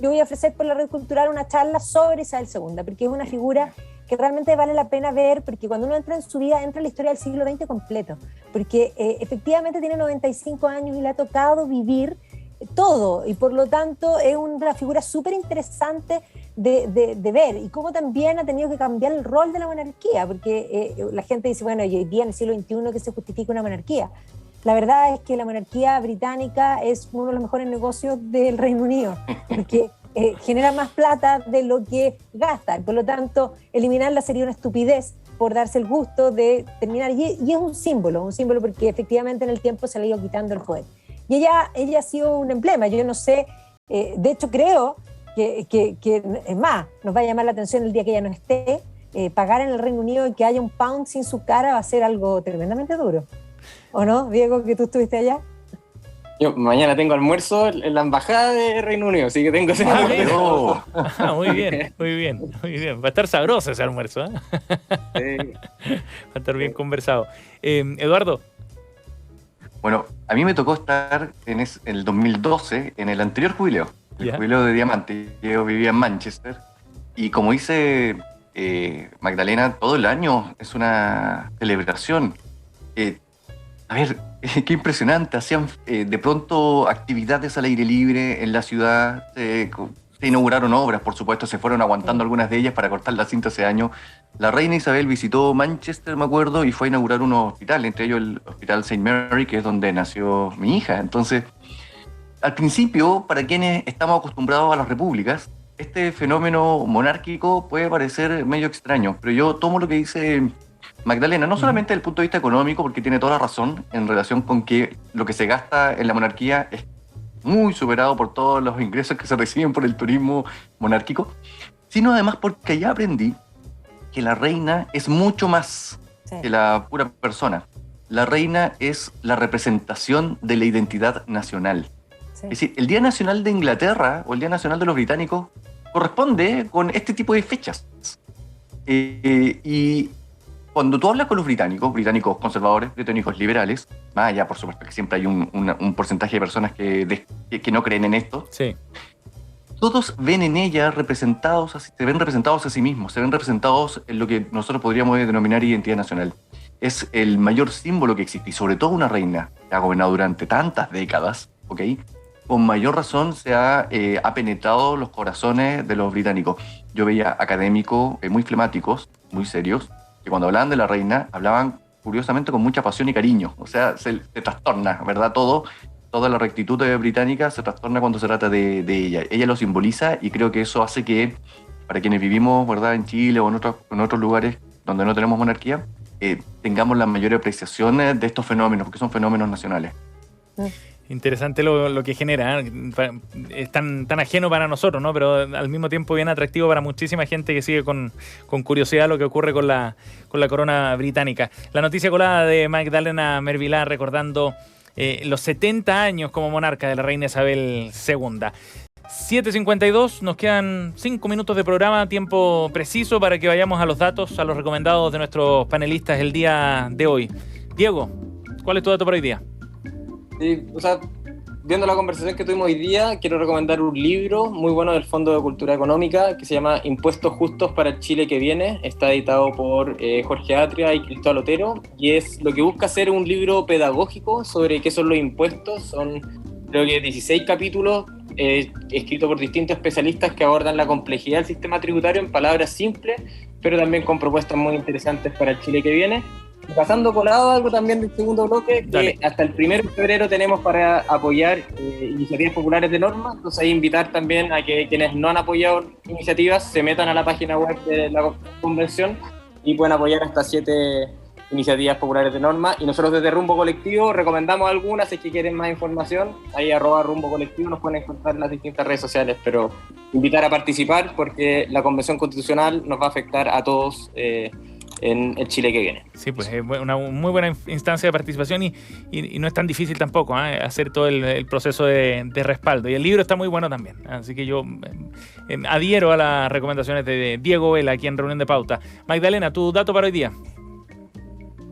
yo voy a ofrecer por la Red Cultural una charla sobre Isabel II, porque es una figura que realmente vale la pena ver, porque cuando uno entra en su vida, entra en la historia del siglo XX completo, porque efectivamente tiene 95 años y le ha tocado vivir todo, y por lo tanto es una figura súper interesante de ver, y cómo también ha tenido que cambiar el rol de la monarquía, porque la gente dice, bueno, y hoy día en el siglo XXI que se justifica una monarquía. La verdad es que la monarquía británica es uno de los mejores negocios del Reino Unido, porque genera más plata de lo que gasta, y por lo tanto eliminarla sería una estupidez por darse el gusto de terminar, y es un símbolo porque efectivamente en el tiempo se le ha ido quitando el poder. Y ella ha sido un emblema, yo no sé, de hecho creo que es más, nos va a llamar la atención el día que ella no esté, pagar en el Reino Unido y que haya un pound sin su cara va a ser algo tremendamente duro. ¿O no, Diego, que tú estuviste allá? Yo mañana tengo almuerzo en la embajada de Reino Unido, así que tengo ese Oh, Muy bien, muy bien, muy bien. Va a estar sabroso ese almuerzo, ¿eh? Sí. Va a estar bien conversado. Eduardo. bueno, a mí me tocó estar en el 2012, en el anterior jubileo, el Ya. jubileo de Diamante. Yo vivía en Manchester y como dice Magdalena, todo el año es una celebración. A ver, qué impresionante. Hacían de pronto actividades al aire libre en la ciudad. Se inauguraron obras, por supuesto, se fueron aguantando algunas de ellas para cortar la cinta ese año. La reina Isabel visitó Manchester, me acuerdo, y fue a inaugurar unos hospitales, entre ellos el Hospital St. Mary, que es donde nació mi hija. Entonces, al principio, para quienes estamos acostumbrados a las repúblicas, este fenómeno monárquico puede parecer medio extraño, pero yo tomo lo que dice Magdalena, no solamente desde el punto de vista económico, porque tiene toda la razón en relación con que lo que se gasta en la monarquía es muy superado por todos los ingresos que se reciben por el turismo monárquico, sino además porque ya aprendí que la reina es mucho más que la pura persona. La reina es la representación de la identidad nacional. Sí. Es decir, el Día Nacional de Inglaterra o el Día Nacional de los Británicos corresponde con este tipo de fechas. Y cuando tú hablas con los británicos conservadores, británicos liberales, más allá, por supuesto, que siempre hay un porcentaje de personas que no creen en esto, Sí. todos ven en ella se ven representados a sí mismos, se ven representados en lo que nosotros podríamos denominar identidad nacional. Es el mayor símbolo que existe, y sobre todo una reina que ha gobernado durante tantas décadas, ¿ok? Con mayor razón se ha penetrado los corazones de los británicos. Yo veía académicos muy flemáticos, muy serios, que cuando hablaban de la reina, hablaban curiosamente con mucha pasión y cariño. O sea, se trastorna, ¿verdad? Toda la rectitud británica se trastorna cuando se trata de ella. Ella lo simboliza y creo que eso hace que, para quienes vivimos, ¿verdad?, en Chile o en otros lugares donde no tenemos monarquía, tengamos la mayor apreciación de estos fenómenos, porque son fenómenos nacionales. Interesante lo que genera, ¿eh? Es tan ajeno para nosotros, ¿no? Pero al mismo tiempo bien atractivo para muchísima gente que sigue con curiosidad lo que ocurre con la corona británica. La noticia colada de Magdalena Mervilá recordando los 70 años como monarca de la reina Isabel II. 7:52, nos quedan 5 minutos de programa, tiempo preciso para que vayamos a los datos, a los recomendados de nuestros panelistas el día de hoy. Diego, ¿cuál es tu dato para hoy día? Sí, o sea, viendo la conversación que tuvimos hoy día, quiero recomendar un libro muy bueno del Fondo de Cultura Económica que se llama Impuestos Justos para el Chile que Viene. Está editado por Jorge Atria y Cristóbal Otero, y es lo que busca ser un libro pedagógico sobre qué son los impuestos. Son, creo que 16 capítulos escritos por distintos especialistas que abordan la complejidad del sistema tributario en palabras simples, pero también con propuestas muy interesantes para el Chile que viene. Pasando colado algo también del segundo bloque, Dale. que hasta el 1 de febrero tenemos para apoyar iniciativas populares de norma. Entonces ahí invitar también a que quienes no han apoyado iniciativas se metan a la página web de la convención y pueden apoyar hasta 7 iniciativas populares de norma. Y nosotros desde Rumbo Colectivo recomendamos algunas, si es que quieren más información, ahí @Rumbo Colectivo nos pueden encontrar en las distintas redes sociales, pero invitar a participar porque la convención constitucional nos va a afectar a todos en el Chile que viene. Sí, pues es una muy buena instancia de participación y no es tan difícil tampoco hacer todo el proceso de respaldo. Y el libro está muy bueno también. Así que yo adhiero a las recomendaciones de Diego Vela aquí en Reunión de Pauta. Magdalena, tu dato para hoy día.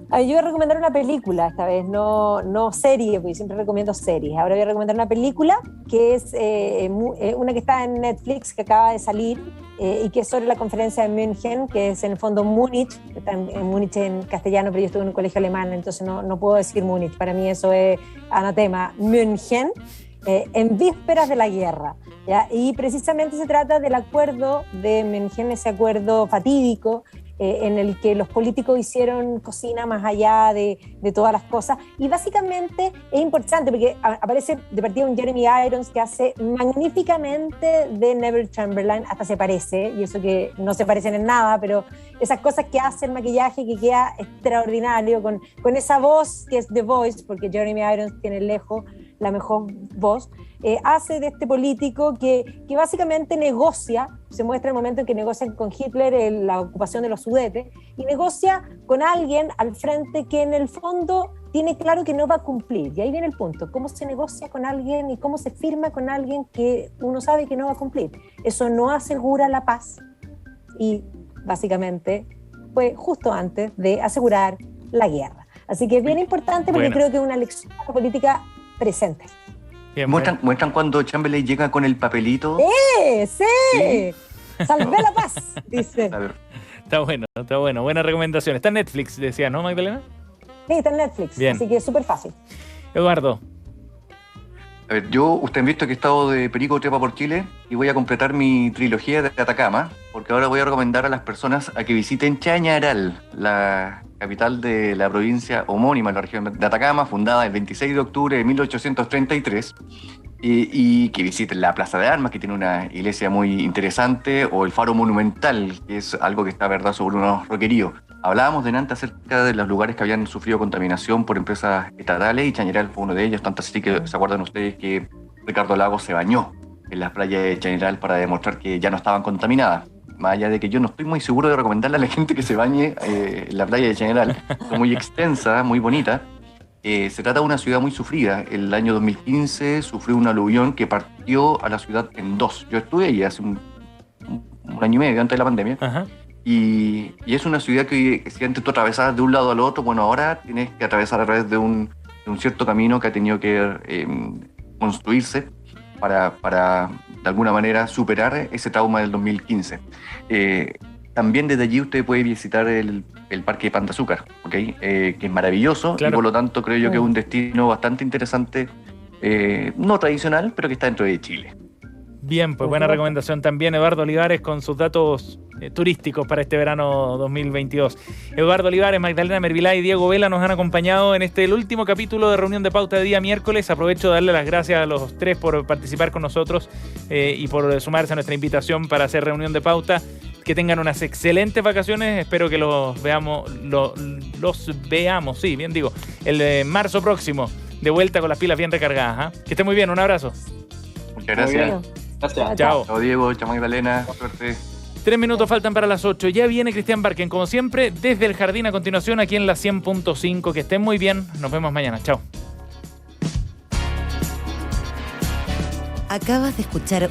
Yo voy a recomendar una película esta vez, no serie, porque siempre recomiendo series. Ahora voy a recomendar una película que es una que está en Netflix, que acaba de salir, y que es sobre la conferencia de München, que es en el fondo Múnich, que está en Múnich en castellano, pero yo estuve en un colegio alemán, entonces no puedo decir Múnich, para mí eso es anatema. München, en vísperas de la guerra, ¿ya? Y precisamente se trata del acuerdo de München, ese acuerdo fatídico, en el que los políticos hicieron cocina más allá de todas las cosas, y básicamente es importante porque aparece de partida un Jeremy Irons que hace magníficamente de Neville Chamberlain, hasta se parece, y eso que no se parecen en nada, pero esas cosas que hace el maquillaje que queda extraordinario, con esa voz que es The Voice, porque Jeremy Irons tiene lejos la mejor voz, hace de este político que básicamente negocia, se muestra el momento en que negocian con Hitler la ocupación de los Sudetes, y negocia con alguien al frente que en el fondo tiene claro que no va a cumplir. Y ahí viene el punto, cómo se negocia con alguien y cómo se firma con alguien que uno sabe que no va a cumplir. Eso no asegura la paz y básicamente fue justo antes de asegurar la guerra. Así que es bien importante porque creo que es una lección política presente. Bien, muestran cuando Chamberlain llega con el papelito. ¡Sí! ¡Salvé la paz! Dice. Está bueno. Buena recomendación. Está en Netflix, decía, ¿no, Magdalena? Sí, está en Netflix, bien. Así que es súper fácil. Eduardo. A ver, ustedes han visto que he estado de Perico Trepa por Chile y voy a completar mi trilogía de Atacama, porque ahora voy a recomendar a las personas a que visiten Chañaral, la capital de la provincia homónima, la región de Atacama, fundada el 26 de octubre de 1833, y que visiten la Plaza de Armas, que tiene una iglesia muy interesante, o el Faro Monumental, que es algo que está, verdad, sobre unos roqueríos. Hablábamos delante acerca de los lugares que habían sufrido contaminación por empresas estatales y Chañaral fue uno de ellos, tanto así que se acuerdan ustedes que Ricardo Lagos se bañó en las playas de Chañaral para demostrar que ya no estaban contaminadas. Más allá de que yo no estoy muy seguro de recomendarle a la gente que se bañe en la playa de Chañaral, es muy extensa, muy bonita. Se trata de una ciudad muy sufrida. El año 2015 sufrió un aluvión que partió a la ciudad en dos. Yo estuve ahí hace un año y medio antes de la pandemia. Ajá. Y es una ciudad que si antes tú atravesabas de un lado al otro, bueno, ahora tienes que atravesar a través de un cierto camino que ha tenido que construirse para de alguna manera superar ese trauma del 2015. También desde allí usted puede visitar el Parque Pan de Azúcar, ¿okay? Que es maravilloso, claro. Y por lo tanto creo yo que es un destino bastante interesante, no tradicional, pero que está dentro de Chile. Bien, pues buena recomendación también, Eduardo Olivares, con sus datos turísticos para este verano 2022. Eduardo Olivares, Magdalena Mervilá y Diego Vela nos han acompañado en el último capítulo de Reunión de Pauta de día miércoles. Aprovecho de darle las gracias a los tres por participar con nosotros y por sumarse a nuestra invitación para hacer Reunión de Pauta. Que tengan unas excelentes vacaciones. Espero que los veamos, sí, bien digo, el marzo próximo, de vuelta con las pilas bien recargadas. Que esté muy bien, un abrazo. Muchas gracias. Gracias. Chao. Chao, Diego. Chao, Magdalena. Suerte. 3 minutos faltan para las 8. Ya viene Cristian Barken, como siempre, desde el Jardín a continuación, aquí en la 100.5. Que estén muy bien. Nos vemos mañana. Chao. Acabas de escuchar